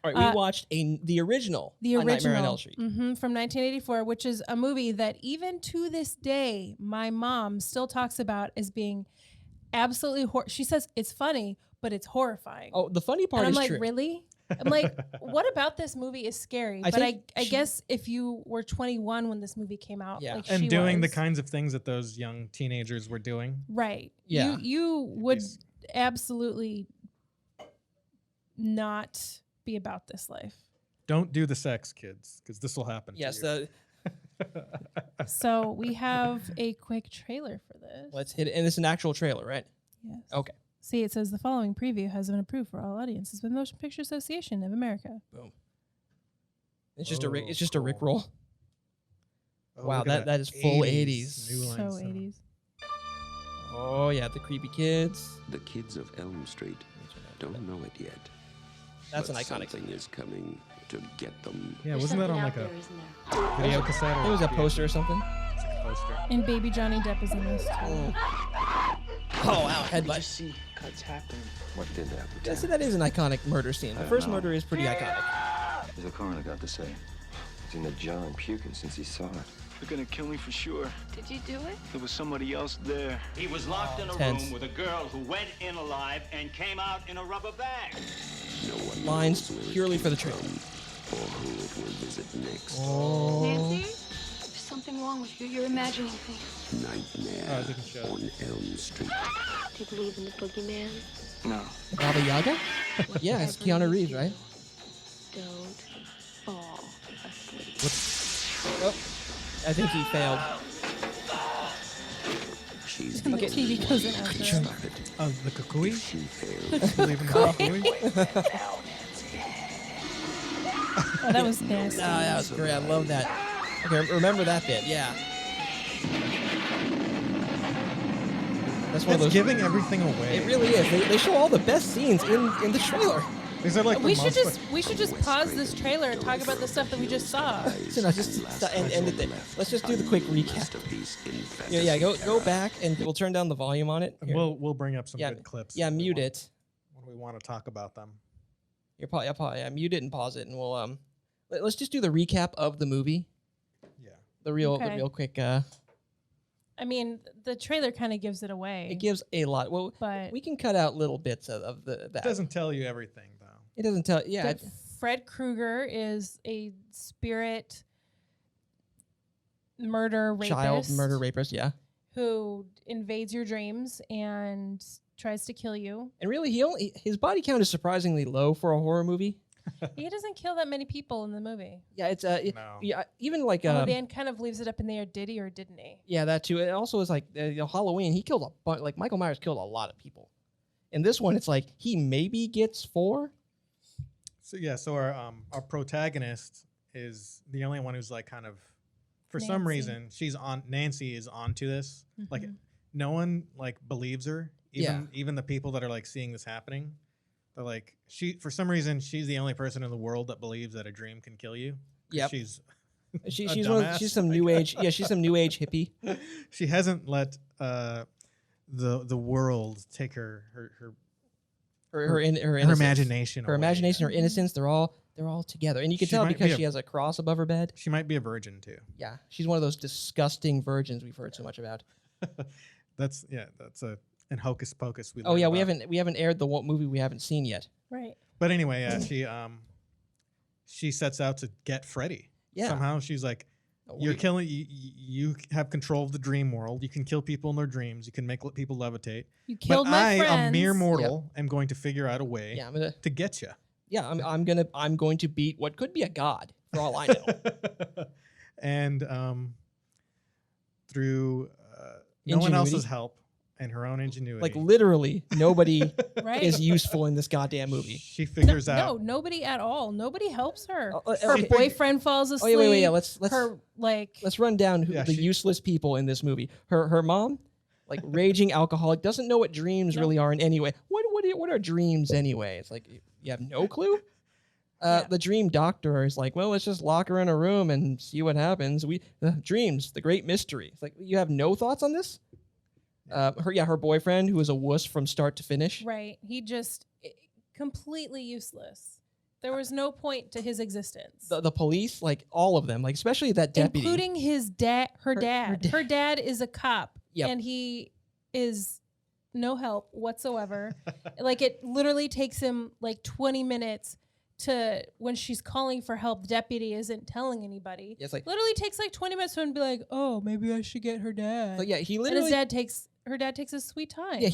All right, we watched the original Nightmare on Elm Street. From 1984, which is a movie that even to this day, my mom still talks about as being absolutely she says it's funny, but it's horrifying. Oh, the funny part and is I'm like, true. really? I'm like, what about this movie is scary? But I guess if you were 21 when this movie came out, like and she doing the was, kinds of things that those young teenagers were doing, right? Yeah, you would absolutely not be about this life. Don't do the sex, kids, because this will happen. Yes. To you. So we have a quick trailer for this. Let's hit it, and it's an actual trailer, right? Yes. Okay. See, it says the following preview has been approved for all audiences with Motion Picture Association of America. Boom. It's just a Rick roll. Oh, wow, that is full 80s. So 80s. Oh yeah, the creepy kids. The kids of Elm Street don't know it yet. That's but an iconic something is coming to get them. Yeah, wasn't that on like a video cassette? It was a poster or something. It's like a poster. And baby Johnny Depp is in this too. Oh wow, headbutt. Just see cuts happen. What did happen? Yeah, see, that is an iconic murder scene. The first murder is pretty iconic. What's the coroner got to say? He's in the jar and puking since he saw it. They're gonna kill me for sure. Did you do it? There was somebody else there. He was locked in a Tense. room with a girl who went in alive and came out in a rubber bag. No one Lines knows where purely it for the came trailer. from or who it will visit next. Nancy, there's something wrong with you. You're imagining things. Nightmare it didn't show. on Elm Street. Do you believe in the boogeyman? No. Baba Yaga? Yeah, it's Keanu Reeves, right? Don't fall asleep. Oh, I think he failed. She's And the TV goes in after him. The kukui? She failed. Believe in the kukui? Oh, that was nasty. No, that was great. I love that. Okay, remember that bit. Yeah. That's one of It's those. giving everything away. It really is. They show all the best scenes in the trailer. These are like we should just pause this trailer and talk about the stuff that we just saw. So no, just end it there. Let's just do the quick recap. Yeah. Go back and we'll turn down the volume on it. Here. We'll bring up some good clips. Yeah, mute it when we want to talk about them. Mute it and pause it, and we'll let's just do the recap of the movie. Yeah, the real quick. I mean, the trailer kind of gives it away. It gives a lot. Well, but we can cut out little bits of that. It doesn't tell you everything, though. It doesn't tell. Yeah. Fred Krueger is a spirit murder rapist. Child murder rapist, yeah. Who invades your dreams and tries to kill you. And really, his body count is surprisingly low for a horror movie. He doesn't kill that many people in the movie. Yeah, it's yeah, even like Dan kind of leaves it up in the air. Did he or didn't he? Yeah, that too. It also is like Halloween. He killed like Michael Myers killed a lot of people. In this one, it's like he maybe gets 4. So our protagonist is the only one who's like kind of, for some reason, Nancy is onto this. Mm-hmm. Like no one like believes her. Even the people that are like seeing this happening. They're like, for some reason, she's the only person in the world that believes that a dream can kill you. Yep. She's some new age. Yeah, she's some new age hippie. She hasn't let the world take her imagination. Her imagination, her innocence. They're all together, and you can tell because she has a cross above her bed. She might be a virgin too. Yeah, she's one of those disgusting virgins we've heard so much about. That's in Hocus Pocus. We haven't aired the movie we haven't seen yet. Right. But anyway, she sets out to get Freddy. Yeah. Somehow she's like, you're killing. You have control of the dream world. You can kill people in their dreams. You can make people levitate. You killed my friends. A mere mortal, am going to figure out a way to get you. Yeah, I'm going to beat what could be a god for all I know. And through no one else's help. And her own ingenuity. Like literally nobody is useful in this goddamn movie. She figures out. No, nobody at all. Nobody helps her. Her boyfriend falls asleep. Oh, wait. Yeah, let's run down the useless people in this movie. Her mom, like raging alcoholic, doesn't know what dreams really are in any way. What are dreams anyway? It's like you have no clue. The dream doctor is like, well, let's just lock her in a room and see what happens. Dreams, the great mystery. It's like you have no thoughts on this. Her boyfriend, who is a wuss from start to finish. Right. He just completely useless. There was no point to his existence. The police, like all of them, like especially that deputy. Including his dad, her dad. Her dad is a cop. Yep. And he is no help whatsoever. Like it literally takes him like 20 minutes to when she's calling for help, the deputy isn't telling anybody. It's like literally takes like 20 minutes for him to be like, oh, maybe I should get her dad. But yeah, he literally and her dad takes his sweet time. Yeah,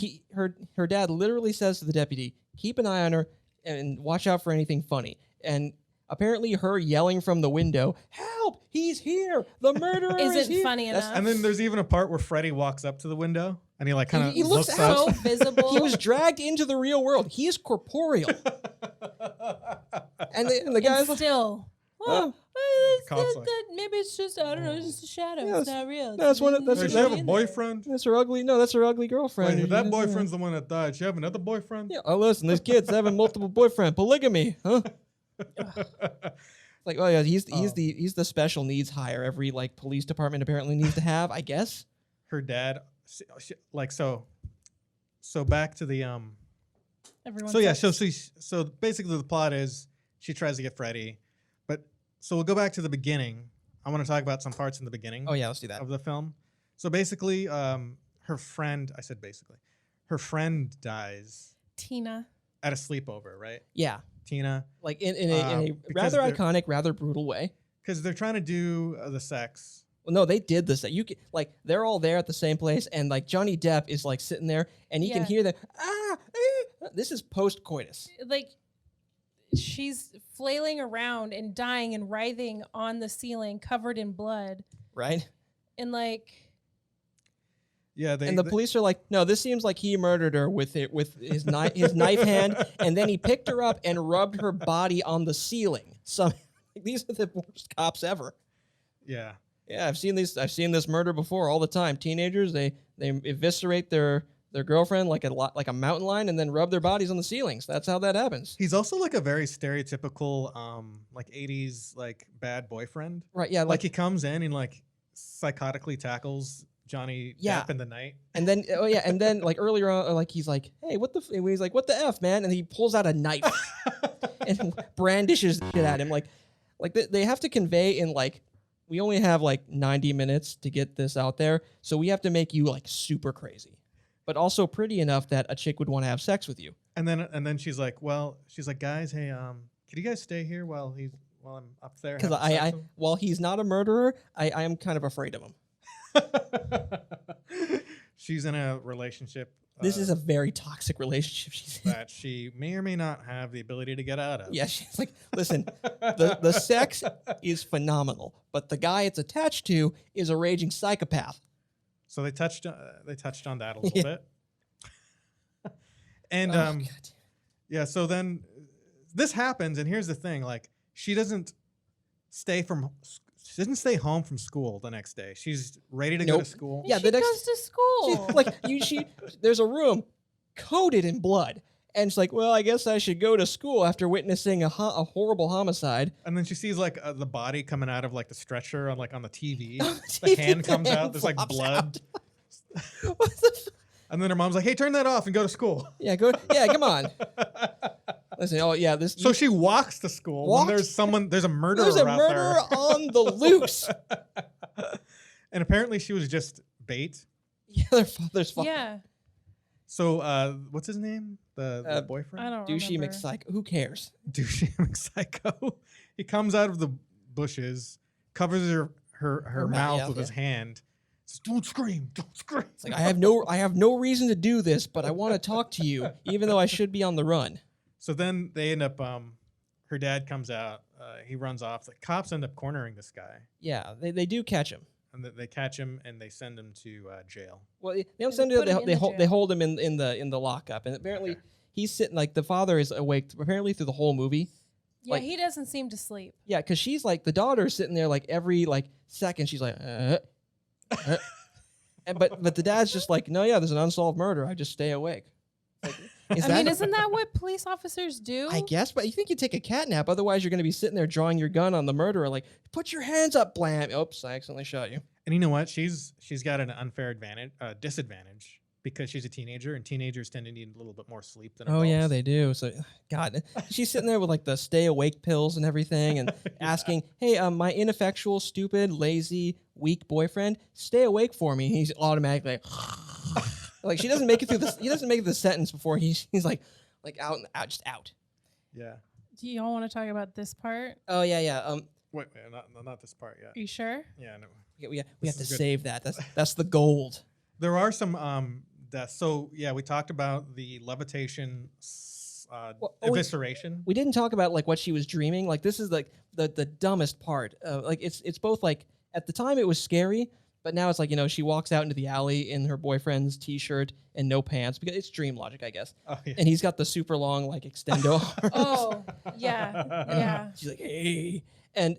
her dad literally says to the deputy, keep an eye on her and watch out for anything funny. And apparently her yelling from the window, help, he's here, the murderer is here. Funny enough. And then there's even a part where Freddy walks up to the window and he like kind of looks so visible. He was dragged into the real world. He is corporeal. and the guy's still. Well, maybe it's just I don't know. It's just a shadow. Yeah, it's not real. That's one. Does she have a boyfriend? That's her ugly. No, that's her ugly girlfriend. Wait, that boyfriend's the one that died. She have another boyfriend? Yeah. Oh, listen, this kid's having multiple boyfriend. Polygamy, huh? Like, oh yeah, he's the special needs hire every like police department apparently needs to have. I guess. Her dad, like so back to the So basically the plot is she tries to get Freddy. So we'll go back to the beginning. I want to talk about some parts in the beginning. Oh yeah, let's do that. Of the film. So basically, her friend dies. Tina. At a sleepover, right? Yeah. Tina. Like in a rather iconic, rather brutal way. Because they're trying to do the sex. Well, no, they did this. They're all there at the same place, and like Johnny Depp is like sitting there, and you can hear the This is post coitus. Like. She's flailing around and dying and writhing on the ceiling, covered in blood. Right. And like. Yeah. The police are like, no, this seems like he murdered her with his knife hand, and then he picked her up and rubbed her body on the ceiling. So these are the worst cops ever. Yeah. Yeah, I've seen this murder before all the time. Teenagers, they eviscerate their their girlfriend like a mountain lion and then rub their bodies on the ceilings. That's how that happens. He's also like a very stereotypical like 80s like bad boyfriend. Right, yeah. Like he comes in and like psychotically tackles Johnny Depp in the night. And then and then like earlier on, like he's like, hey, what the and he's like, what the F, man? And he pulls out a knife and brandishes it at him. Like they have to convey in like, we only have like 90 minutes to get this out there, so we have to make you like super crazy, but also pretty enough that a chick would want to have sex with you. And then she's like, guys, hey, can you guys stay here while I'm up there? Because while he's not a murderer, I am kind of afraid of him. She's in a relationship. This is a very toxic relationship she's in. That she may or may not have the ability to get out of. Yeah, she's like, listen, the sex is phenomenal, but the guy it's attached to is a raging psychopath. So they touched on that a little bit. And yeah, so then this happens, and here's the thing: like she doesn't stay home from school the next day. She's ready to go to school. Yeah, she goes to school. There's a room coated in blood, and it's like, well, I guess I should go to school after witnessing a horrible homicide. And then she sees like the body coming out of like the stretcher on the TV. The hand comes out. There's like blood. What the and then her mom's like, "Hey, turn that off and go to school." Yeah, come on. Listen, So she walks to school when there's a murderer There's a out murderer there. on the loose. And apparently she was just bait. Yeah, their father's fault. Yeah. So what's his name? The boyfriend? I don't Douchey remember. McPsycho. Who cares? Douchey McPsycho. He comes out of the bushes, covers her mouth with his hand. Says, "Don't scream! Don't scream!" It's like I have no reason to do this, but I want to talk to you, even though I should be on the run. So then they end up. Her dad comes out. He runs off. The cops end up cornering this guy. Yeah, they do catch him. And they catch him and they send him to jail. Well, they don't send him. They hold him in the lockup, and apparently he's sitting like the father is awake apparently through the whole movie. Yeah, like, he doesn't seem to sleep. Yeah, because she's like the daughter's sitting there like every second she's like, but the dad's just like, no, yeah, there's an unsolved murder. I just stay awake. Like, isn't that what police officers do? I guess, but you think you take a cat nap. Otherwise, you're going to be sitting there drawing your gun on the murderer. Like, put your hands up, blam. Oops, I accidentally shot you. And you know what? She's got an unfair disadvantage because she's a teenager, and teenagers tend to need a little bit more sleep than adults. Oh yeah, they do. So, God, she's sitting there with like the stay awake pills and everything, and asking, "Hey, my ineffectual, stupid, lazy, weak boyfriend, stay awake for me." He's automatically like she doesn't make it through this. He doesn't make it the sentence before he's like out and out, just out. Yeah. Do y'all want to talk about this part? Oh yeah. Wait, not this part yet. Are you sure? Yeah, no. We have to save that. That's the gold. There are some deaths. So yeah, we talked about the levitation evisceration. We didn't talk about like what she was dreaming. Like this is like the dumbest part. Like it's both like at the time it was scary, but now it's like, she walks out into the alley in her boyfriend's t-shirt and no pants because it's dream logic, I guess. Oh, yeah. And he's got the super long like extendo arms. Oh, yeah. Yeah. She's like, "Hey." And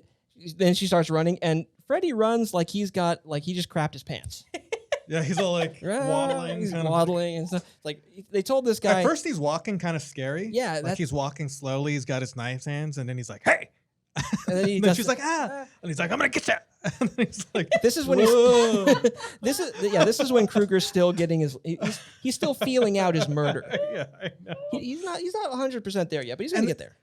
then she starts running and Freddy runs like he just crapped his pants. Yeah, he's all like waddling. He's waddling and stuff. Like they told this guy. At first he's walking kind of scary. Yeah. Like he's walking slowly. He's got his knife hands and then he's like, "Hey." And then, then she's like, "Ah." And he's like, "I'm going to get you." And then he's like, this is when this is when Krueger's still getting he's still feeling out his murder. Yeah, I know. He's not 100% there yet, but he's going to get there.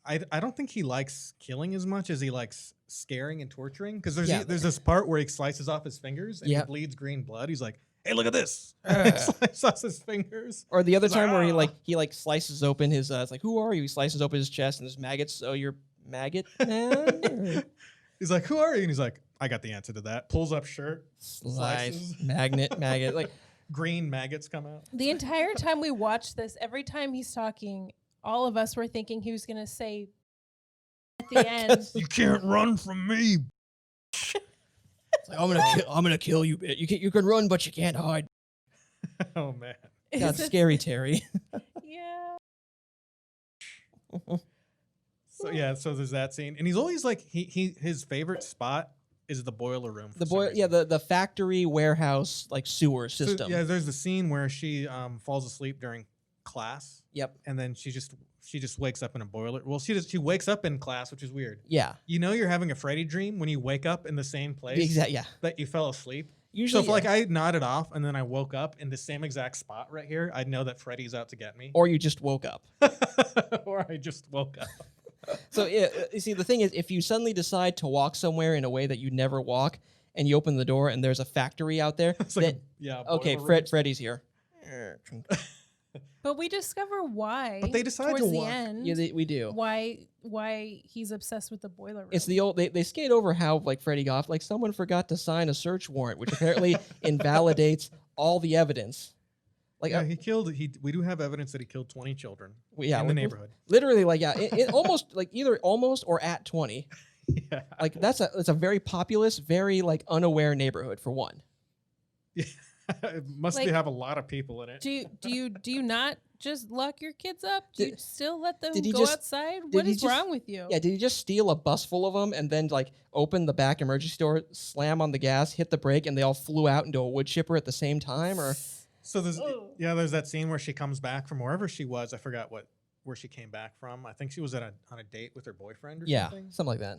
I don't think he likes killing as much as he likes scaring and torturing because there's this part where he slices off his fingers and he bleeds green blood. He's like, "Hey, look at this!" Slices off his fingers. Or the other time where he slices open his it's like, "Who are you?" He slices open his chest and there's maggots. "So you're maggot man?" He's like, "Who are you?" And he's like, "I got the answer to that." Pulls up shirt, slices, maggot, like green maggots come out. The entire time we watched this, every time he's talking, all of us were thinking he was going to say at the end, "You can't run from me." It's like, I'm gonna kill you, bitch. You can run, but you can't hide. Oh man, that's scary, Terry. Yeah. So there's that scene, and he's always like his favorite spot is the boiler room. The factory warehouse like sewer system. So, yeah, there's the scene where she falls asleep during class. Yep. And then she just wakes up in a boiler. Well, she wakes up in class, which is weird. Yeah. You know you're having a Freddy dream when you wake up in the same place. Yeah. That you fell asleep. Usually, so if like I nodded off and then I woke up in the same exact spot right here, I'd know that Freddy's out to get me. Or you just woke up. Or I just woke up. So you see, the thing is, if you suddenly decide to walk somewhere in a way that you never walk, and you open the door and there's a factory out there, okay, Freddy's here. But we discover why. But they decide towards to the walk. end. Yeah, we do. Why he's obsessed with the boiler room? It's the old. They skate over how like Freddy got like someone forgot to sign a search warrant, which apparently invalidates all the evidence. Like yeah, we do have evidence that he killed 20 children in the neighborhood. Literally, like it almost like either almost or at 20. Yeah, like that's a very populous, very like unaware neighborhood for one. Yeah. It must have a lot of people in it. Do you not just lock your kids up? Do you still let them Did he go just- outside? did What he is just- wrong with you? Yeah, did he just steal a bus full of them and then like open the back emergency door, slam on the gas, hit the brake, and they all flew out into a wood chipper at the same time? Or So there's that scene where she comes back from wherever she was. I forgot where she came back from. I think she was on a date with her boyfriend or something. Something like that.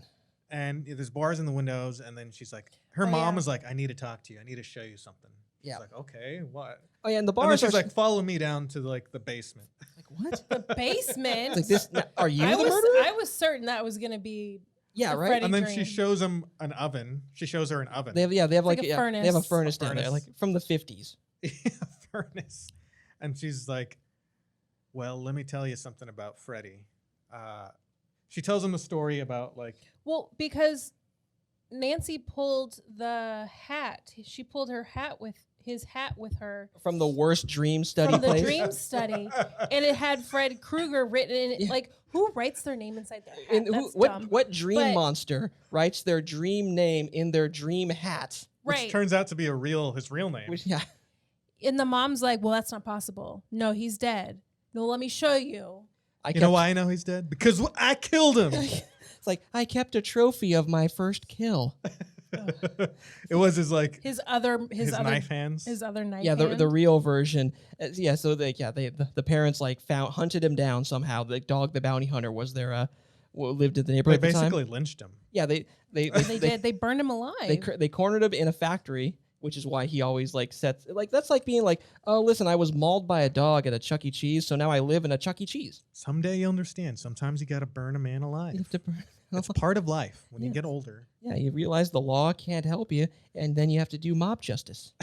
And there's bars in the windows, and then she's like, her mom is like, I need to talk to you. I need to show you something. Yeah. She's like, okay, what? Oh yeah, and the And then bars she's are like, follow me down to like the basement. like what? The basement. Like this? Are you I the was murderer? I was certain that was gonna be Yeah, the right. Freddy And then dream. she shows him an oven. She shows her an oven. They have like like a they have a furnace. furnace down there, like from the 50s. A furnace. And she's like, well, let me tell you something about Freddy. She tells him a story about like, Well, because Nancy pulled the hat. She pulled his hat with her From the worst dream study from the place. dream study, and it had Fred Krueger written in it. Yeah. Like, who writes their name inside their hat? And That's what dumb. what dream But- monster writes their dream name in their dream hat? which Right. turns out to be his real name. Which, yeah. And the mom's like, "Well, that's not possible. No, he's dead. No, let me show you." You know why I know he's dead? Because I killed him. It's like I kept a trophy of my first kill. It was his like His other knife hands. His other knife. Yeah, the hand. real version. Yeah, so the parents like hunted him down somehow. The dog, the bounty hunter, was there. Lived in the They neighborhood. At the time. basically lynched him. Yeah, they did. They burned him alive. They cornered him in a factory, which is why he always like sets like that's like being like, oh listen, I was mauled by a dog at a Chuck E. Cheese, so now I live in a Chuck E. Cheese. Someday you'll understand. Sometimes you got to burn a man alive. You have to burn. It's part of life when you Yeah. get older. Yeah, you realize the law can't help you, and then you have to do mob justice.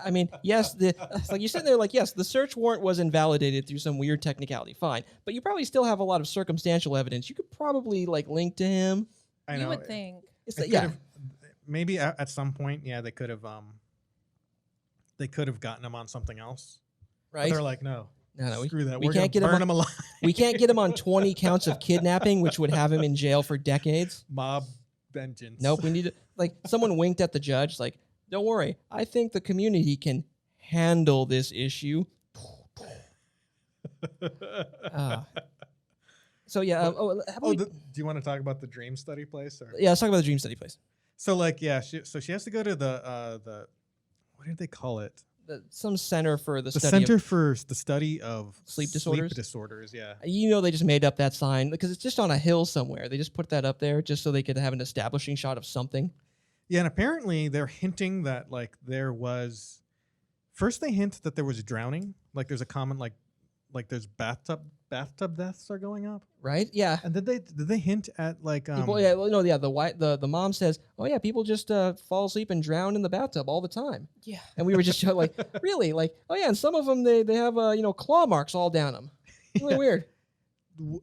I mean, yes, it's like you're sitting there like, yes, the search warrant was invalidated through some weird technicality, fine, but you probably still have a lot of circumstantial evidence. You could probably like link to him. I know. You would think. It's It that, yeah, could've- Maybe at some point, yeah, they could have gotten him on something else. But right. they're like, no, No, screw that. we We're can't gonna get him burn on- him alive. We can't get him on 20 counts of kidnapping, which would have him in jail for decades. Mob vengeance. Nope, we need to like someone winked at the judge, like, don't worry, I think the community can handle this issue. So yeah, how about do you want to talk about the dream study place? Or? yeah, let's talk about the dream study place. So like, yeah, she has to go to the what did they call it? Some center for the The study Center of, for the Study of Sleep Disorders? Sleep disorders, yeah. you know, they just made up that sign because it's just on a hill somewhere. They just put that up there just so they could have an establishing shot of something. Yeah, and apparently they're hinting that like there was. First, they hint that there was drowning. Like there's a common like there's bathtub deaths are going up. Right? Yeah. And did they hint at like People, yeah, well, no, yeah. The mom says, "Oh yeah, people just fall asleep and drown in the bathtub all the time." Yeah. And we were just like, really, like, oh yeah, and some of them they have claw marks all down them. Really Yeah. weird.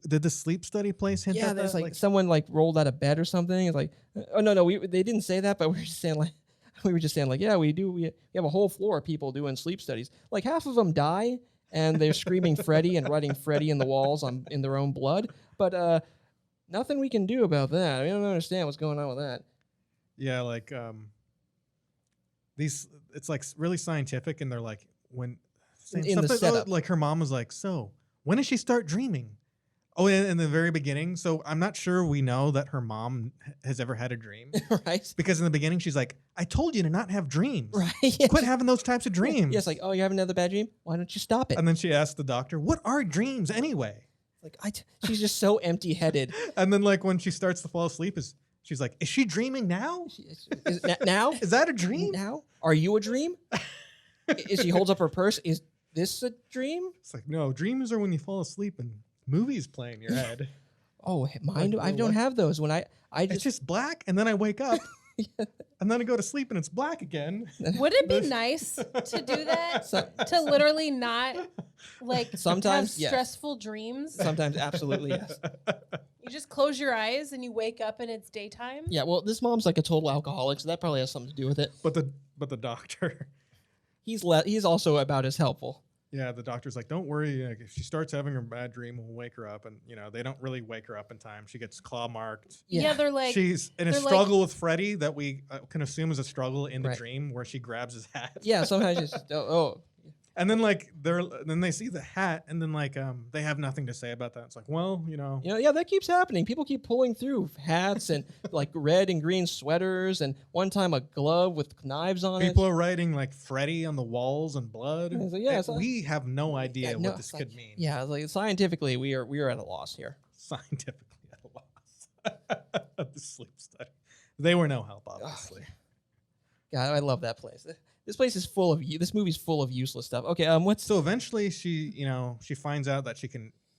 Did the sleep study place hint Yeah, at there's that? like someone like rolled out of bed or something. It's like, oh no, they didn't say that, but we were just saying like, yeah, we do. We have a whole floor of people doing sleep studies. Like half of them die. And they're screaming Freddy and writing Freddy in the walls in their own blood. But nothing we can do about that. I don't understand what's going on with that. Yeah, like these. It's like really scientific, and they're like when saying In the stuff like, setup. like her mom was like, "So when does she start dreaming?" Oh, in the very beginning. So I'm not sure we know that her mom has ever had a dream. Right. Because in the beginning, she's like, I told you to not have dreams. Right. Yeah, Quit having those types of dreams. Yeah, it's like, oh, you have another bad dream? Why don't you stop it? And then she asked the doctor, what are dreams anyway? Like, she's just so empty-headed. And then like when she starts to fall asleep, she's like, is she dreaming now? Now? Is that a dream? Now? Are you a dream? Is she holds up her purse? Is this a dream? It's like, no, dreams are when you fall asleep and movies play in your head. Oh, mine. I don't have those. When it's just black, and then I wake up, and then I go to sleep, and it's black again. Would it be nice to do that? To literally not sometimes have stressful dreams? Sometimes, absolutely, yes. You just close your eyes and you wake up and it's daytime. Yeah, well, this mom's like a total alcoholic, so that probably has something to do with it. But the doctor, he's also about as helpful. Yeah, the doctor's like, don't worry. If she starts having a bad dream, we'll wake her up. And, they don't really wake her up in time. She gets claw marked. Yeah, they're like... She's in a struggle with Freddy that we can assume is a struggle in the dream where she grabs his hat. Yeah, sometimes just, And then, then they see the hat, and then, they have nothing to say about that. It's like, well, Yeah, that keeps happening. People keep pulling through hats and, red and green sweaters, and one time a glove with knives on it. People are writing, Freddy on the walls and blood. We have no idea what this could mean. Yeah, scientifically, we are at a loss here. Scientifically at a loss. The sleep study. They were no help, obviously. God, I love that place. This place is full of this movie's full of useless stuff. Okay, so eventually she finds out that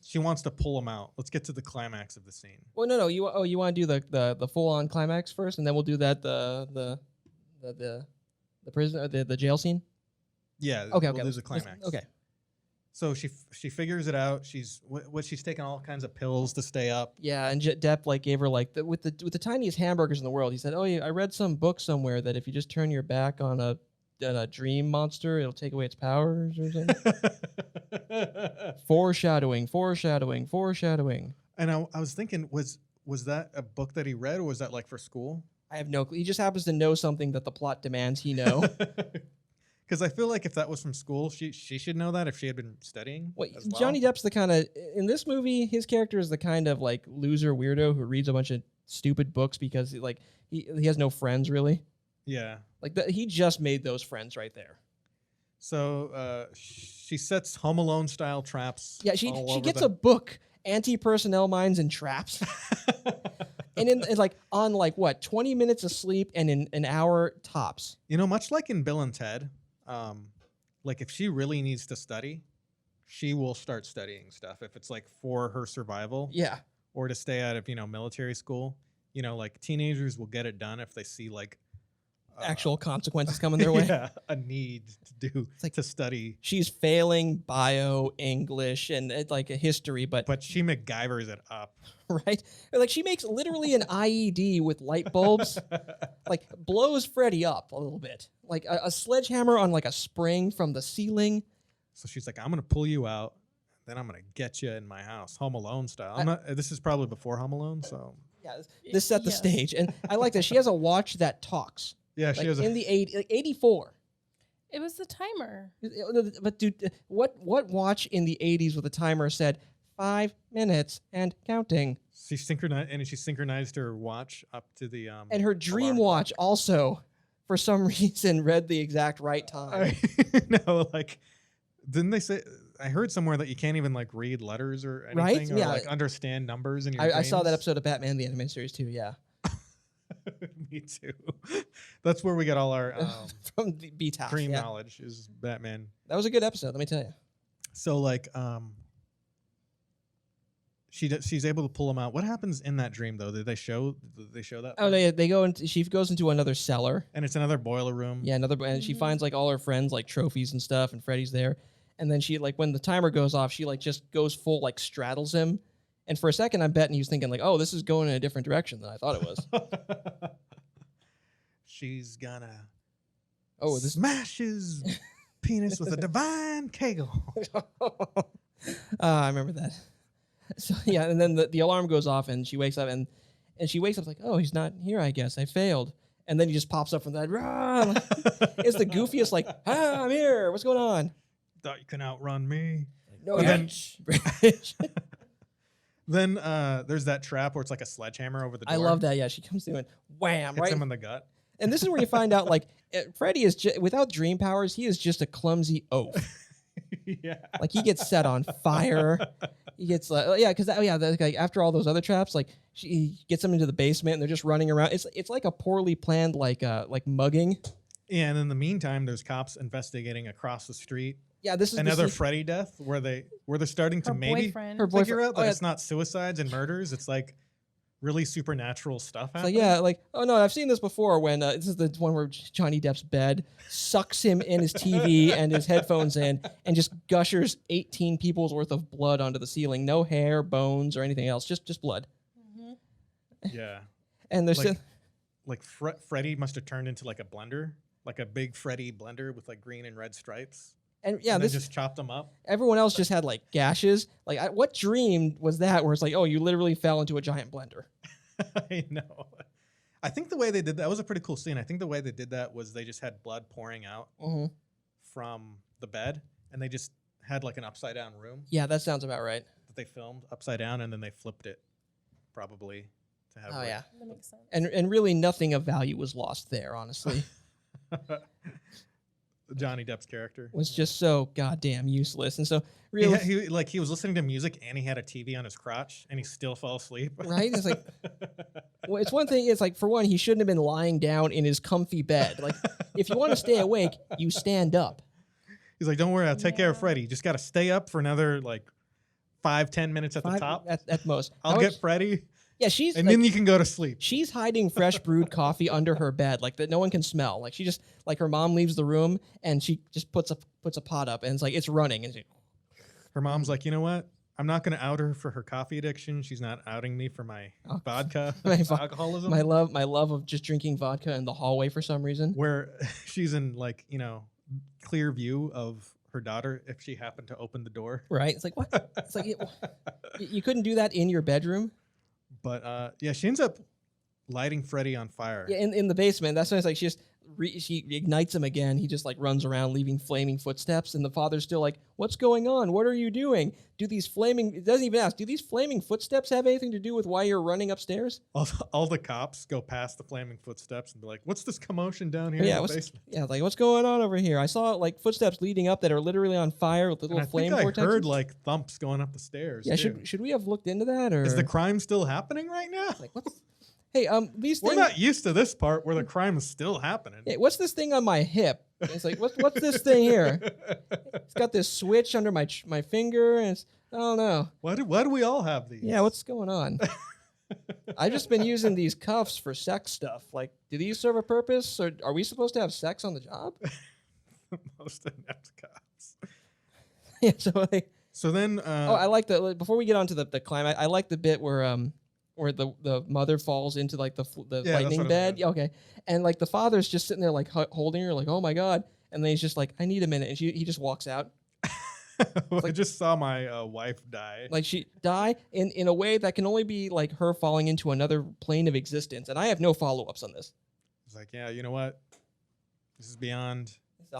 she wants to pull him out. Let's get to the climax of the scene. Well, no, you want to do the full on climax first, and then we'll do that the prison the jail scene. Yeah. Okay. We'll do the climax. Okay. So she figures it out. She's taking all kinds of pills to stay up. Yeah, and Depp gave her with the tiniest hamburgers in the world. He said, "Oh, yeah, I read some book somewhere that if you just turn your back on a dream monster, it'll take away its powers or something." Foreshadowing. And I was thinking, was that a book that he read, or was that for school? I have no clue. He just happens to know something that the plot demands he know. Because I feel like if that was from school, she should know that if she had been studying. Well, Johnny Depp's the kind of, in this movie, his character is the kind of loser weirdo who reads a bunch of stupid books because he has no friends really. Yeah. He just made those friends right there. So she sets Home Alone style traps. Yeah, she gets a book, Anti-Personnel Mines and Traps. And on 20 minutes of sleep and in an hour tops. Much like in Bill and Ted, if she really needs to study, she will start studying stuff if it's for her survival. Yeah. Or to stay out of, military school. Teenagers will get it done if they see actual consequences coming their way. Yeah, a need to study. She's failing bio, English, and a history, but she MacGyvers it up. Right? She makes literally an IED with light bulbs. Blows Freddy up a little bit. A sledgehammer on a spring from the ceiling. So she's like, I'm going to pull you out, then I'm going to get you in my house, Home Alone style. This is probably before Home Alone, so. Yeah, this set the stage. And I like that. She has a watch that talks. Yeah, she has in the 84. It was the timer. But dude, what watch in the 80s with a timer said 5 minutes and counting? She synchronized her watch up to the and her dream watch also, for some reason, read the exact right time. No, didn't they say? I heard somewhere that you can't even read letters or anything, right? Or understand numbers in your dreams. I saw that episode of Batman the Animated Series too. Yeah. Me too. That's where we get all our from the B-Tops, dream knowledge is Batman. That was a good episode, let me tell you. So she's able to pull him out. What happens in that dream though? Did they show that? Oh, they go into, she goes into another cellar, and it's another boiler room. Yeah, and she finds all her friends trophies and stuff, and Freddy's there. And then she when the timer goes off, she just goes full straddles him. And for a second, I'm betting he was thinking oh, this is going in a different direction than I thought it was. She's gonna smash his penis with a divine kegel. I remember that. So yeah, and then the alarm goes off, and she wakes up, and she wakes up oh, he's not here. I guess I failed. And then he just pops up from that. It's the goofiest I'm here. What's going on? Thought you can outrun me. No, Then there's that trap where it's like a sledgehammer over the door. I love that. Yeah, she comes through and wham, Hits right him in the gut. And this is where you find out, like, Freddy is without dream powers, he is just a clumsy oaf. Yeah. Like, he gets set on fire. He gets, like, after all those other traps, like, he gets them into the basement, and they're just running around. It's like a poorly planned, like mugging. Yeah, and in the meantime, there's cops investigating across the street. Yeah, this is another Freddy death where they're starting to maybe figure out that it's not suicides and murders. It's like really supernatural stuff So happening. yeah, like, oh no, I've seen this before when this is the one where Johnny Depp's bed sucks him in his TV and his headphones in and just gushers 18 people's worth of blood onto the ceiling. No hair, bones, or anything else, just blood. Yeah. And there's Freddy must have turned into like a blender, like a big Freddy blender with like green and red stripes. And yeah, and this just chopped them up. Everyone else just had like gashes. Like, what dream was that? Where it's like, oh, you literally fell into a giant blender. I know. I think the way they did that was a pretty cool scene. I think the way they did that was they just had blood pouring out from the bed, and they just had like an upside down room. Yeah, that sounds about right. That they filmed upside down, and then they flipped it, probably to have. Oh like, yeah, that makes sense. And really nothing of value was lost there, honestly. Johnny Depp's character was just so goddamn useless, and so really, he was listening to music and he had a TV on his crotch and he still fell asleep. Right? It's like, well, it's one thing. It's like, for one, he shouldn't have been lying down in his comfy bed. Like, if you want to stay awake, you stand up. He's like, don't worry, I'll take care of Freddy. You just got to stay up for another like 5-10 minutes at the top at most. I'll get Freddy. Yeah, and then you can go to sleep. She's hiding fresh brewed coffee under her bed, like that no one can smell. Like, she just, like, her mom leaves the room and she just puts a pot up and it's like it's running. And her mom's like, you know what? I'm not going to out her for her coffee addiction. She's not outing me for my vodka alcoholism. My love of just drinking vodka in the hallway for some reason. Where she's in like, clear view of her daughter if she happened to open the door. Right? It's like, what? It's like you couldn't do that in your bedroom. But yeah, she ends up lighting Freddy on fire. Yeah, in the basement. That's why it's like she ignites him again. He just like runs around leaving flaming footsteps, and the father's still like, "What's going on? What are you doing? It doesn't even ask, do these flaming footsteps have anything to do with why you're running upstairs?" All the cops go past the flaming footsteps and be like, "What's this commotion down here in the basement?" Yeah, like, what's going on over here? I saw like footsteps leading up that are literally on fire with little flame vortexes. I heard like thumps going up the stairs. Yeah, too. should we have looked into that, or is the crime still happening right now? Like, what's Hey, these We're not used to this part where the crime is still happening. Hey, what's this thing on my hip? It's like, what's this thing here? It's got this switch under my finger, and I don't know. Why do we all have these? Yeah, what's going on? I've just been using these cuffs for sex stuff. Like, do these serve a purpose, or are we supposed to have sex on the job? Most inept cops. Yeah. So then. I like before we get on to the climb, I like the bit where the mother falls into like the lightning bed. Yeah, okay. And like the father's just sitting there like holding her, like, oh my God. And then he's just like, I need a minute. And he just walks out. I just saw my wife die. Like, she die in a way that can only be like her falling into another plane of existence. And I have no follow-ups on this. It's like, yeah, you know what? This is beyond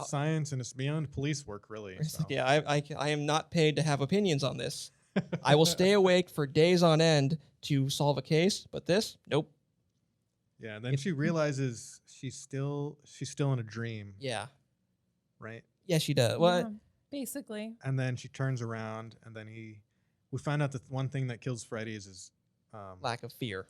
science and it's beyond police work, really. So. Like, yeah, I am not paid to have opinions on this. I will stay awake for days on end to solve a case, but this, nope. Yeah, and then she realizes she's still in a dream. Yeah. Right? Yeah, she does. Well, basically. And then she turns around, and then we find out that one thing that kills Freddy is his lack of fear.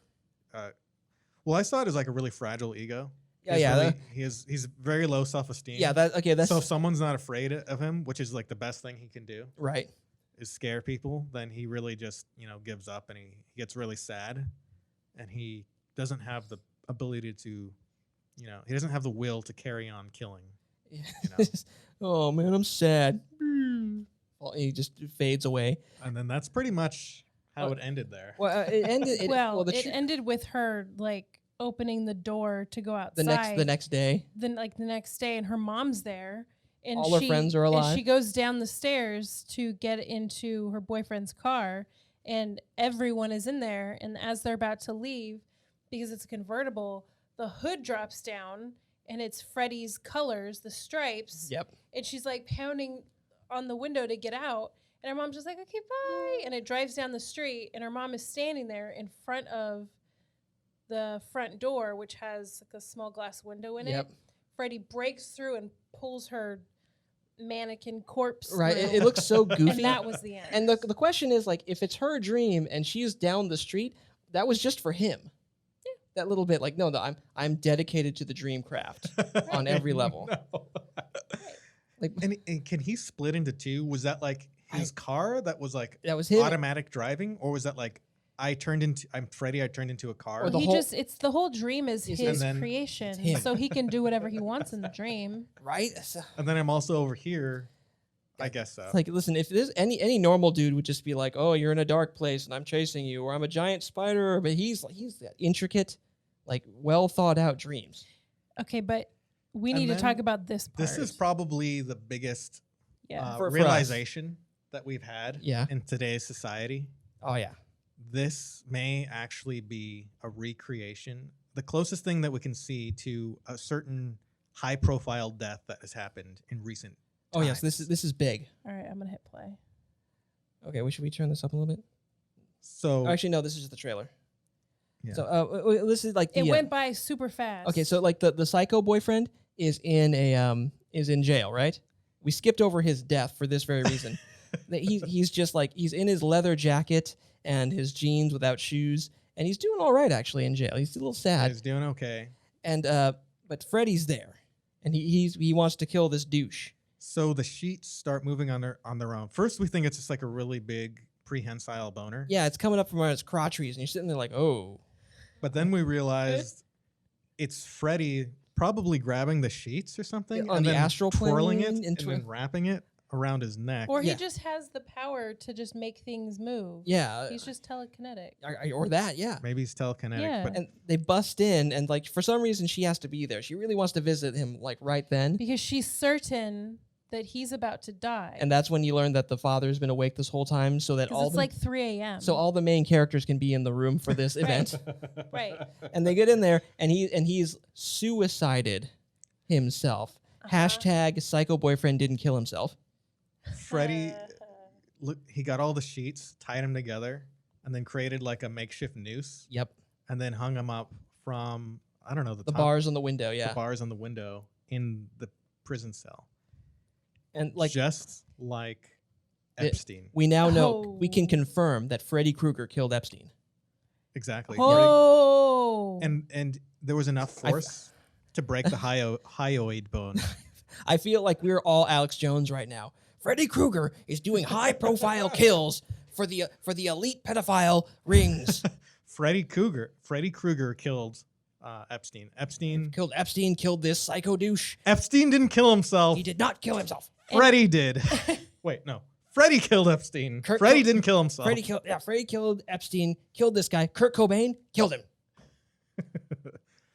Well, I saw it as like a really fragile ego. Yeah, he's very low self-esteem. Yeah, that's so if someone's not afraid of him, which is like the best thing he can do. Right. Is scare people, then he really just, gives up and he gets really sad, and he doesn't have the ability to, he doesn't have the will to carry on killing. Oh man, I'm sad. Well, he just fades away. And then that's pretty much how it ended there. Well, it ended. It ended with her like opening the door to go outside the next day. The next day, and her mom's there. And all her friends are alive. And she goes down the stairs to get into her boyfriend's car, and everyone is in there. And as they're about to leave, because it's a convertible, the hood drops down, and it's Freddy's colors, the stripes. Yep. And she's like pounding on the window to get out, And her mom's just like, okay, bye. And it drives down the street, and her mom is standing there in front of the front door, which has like a small glass window in it. Freddy breaks through and pulls her mannequin corpse. Right. It looks so goofy. And that was the end. And the question is, like, if it's her dream and she's down the street, that was just for him. Yeah. That little bit, like, no, I'm dedicated to the dream craft on every level. Like, and can he split into two? Was that like his car that was like that was him. Automatic driving, or was that like I'm Freddy, I turned into a car? Or it's the whole dream is his creation, so he can do whatever he wants in the dream. Right? And then I'm also over here. I guess so. It's like, listen, if there's any normal dude would just be like, oh, you're in a dark place and I'm chasing you, or I'm a giant spider, but he's got intricate, like well thought out dreams. Okay, but we need to talk about this part. This is probably the biggest for realization that we've had Yeah. in today's society. Oh, yeah. This may actually be a recreation, the closest thing that we can see to a certain high-profile death that has happened in recent times. Oh, yes, this is big. All right, I'm going to hit play. Okay, should we turn this up a little bit? So actually, no, this is just the trailer. Yeah. So this is like it went by super fast. Okay, so like the psycho boyfriend is in jail, right? We skipped over his death for this very reason. He's just like, he's in his leather jacket and his jeans without shoes, and he's doing all right actually in jail. He's a little sad. He's doing okay. And but Freddy's there, and he wants to kill this douche. So the sheets start moving on their own. First, we think it's just like a really big prehensile boner. Yeah, it's coming up from around his crotcheries, and you're sitting there like, oh. But then we realized it's Freddy probably grabbing the sheets or something, on and the then astral twirling plane it and then wrapping it around his neck. Or he just has the power to just make things move. Yeah. He's just telekinetic. Or that, yeah. Maybe he's telekinetic. Yeah. But And they bust in, and like for some reason she has to be there. She really wants to visit him like right then. Because she's certain that he's about to die. And that's when you learn that the father's been awake this whole time, so that all it's like 3 a.m. So all the main characters can be in the room for this event. Right. And they get in there, and he's suicided himself. Hashtag psycho boyfriend didn't kill himself. Freddy, look, he got all the sheets, tied them together, and then created like a makeshift noose. Yep. And then hung them up from, I don't know, the top, bars on the window, yeah. The bars on the window in the prison cell. And like just like Epstein. We now know, we can confirm that Freddy Krueger killed Epstein. Exactly. Oh. And there was enough force to break the hyoid bone. I feel like we're all Alex Jones right now. Freddy Krueger is doing high-profile kills for the elite pedophile rings. Freddy Krueger killed Epstein. Epstein killed this psycho douche. Epstein didn't kill himself. He did not kill himself. Freddy did. Wait, no. Freddy killed Epstein. Freddy didn't kill himself. Freddy killed Epstein, killed this guy. Kurt Cobain killed him.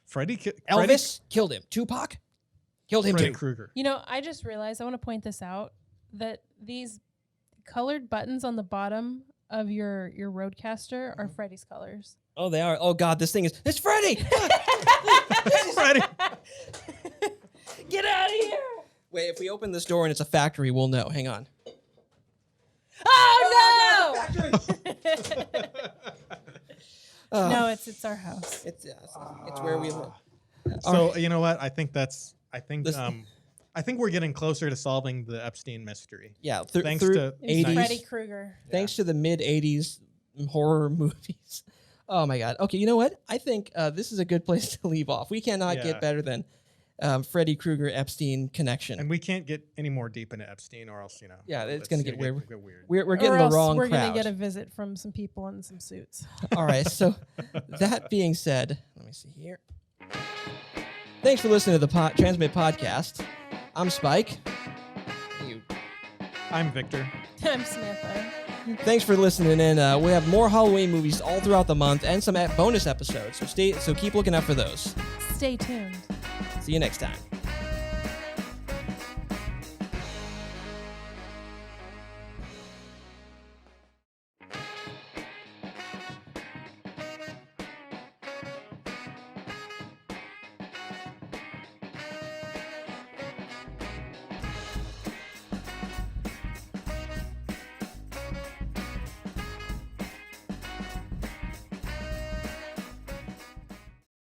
Elvis killed him. Tupac killed him Freddy too. Krueger. You know, I just realized, I want to point this out, that these colored buttons on the bottom of your Roadcaster are Freddy's colors. Oh, they are. Oh God, this thing is. It's Freddy. It's Freddy. Get out of here. Wait, if we open this door and it's a factory, we'll know. Hang on. Oh no! No, it's our house. It's where we live. So you know what? I think we're getting closer to solving the Epstein mystery. Yeah, thanks through to 80s, Freddy Krueger. Thanks to the mid-'80s horror movies. Oh my God. Okay, you know what? I think this is a good place to leave off. We cannot get better than Freddy Krueger Epstein connection. And we can't get any more deep into Epstein, or else Yeah, it's going to get weird. Weird. We're getting the wrong we're crowd. We're going to get a visit from some people in some suits. All right. So that being said, let me see here. Thanks for listening to the Transmit Podcast. I'm Spike. I'm Victor. I'm Samantha. Thanks for listening in. We have more Halloween movies all throughout the month and some bonus episodes. So keep looking out for those. Stay tuned. See you next time.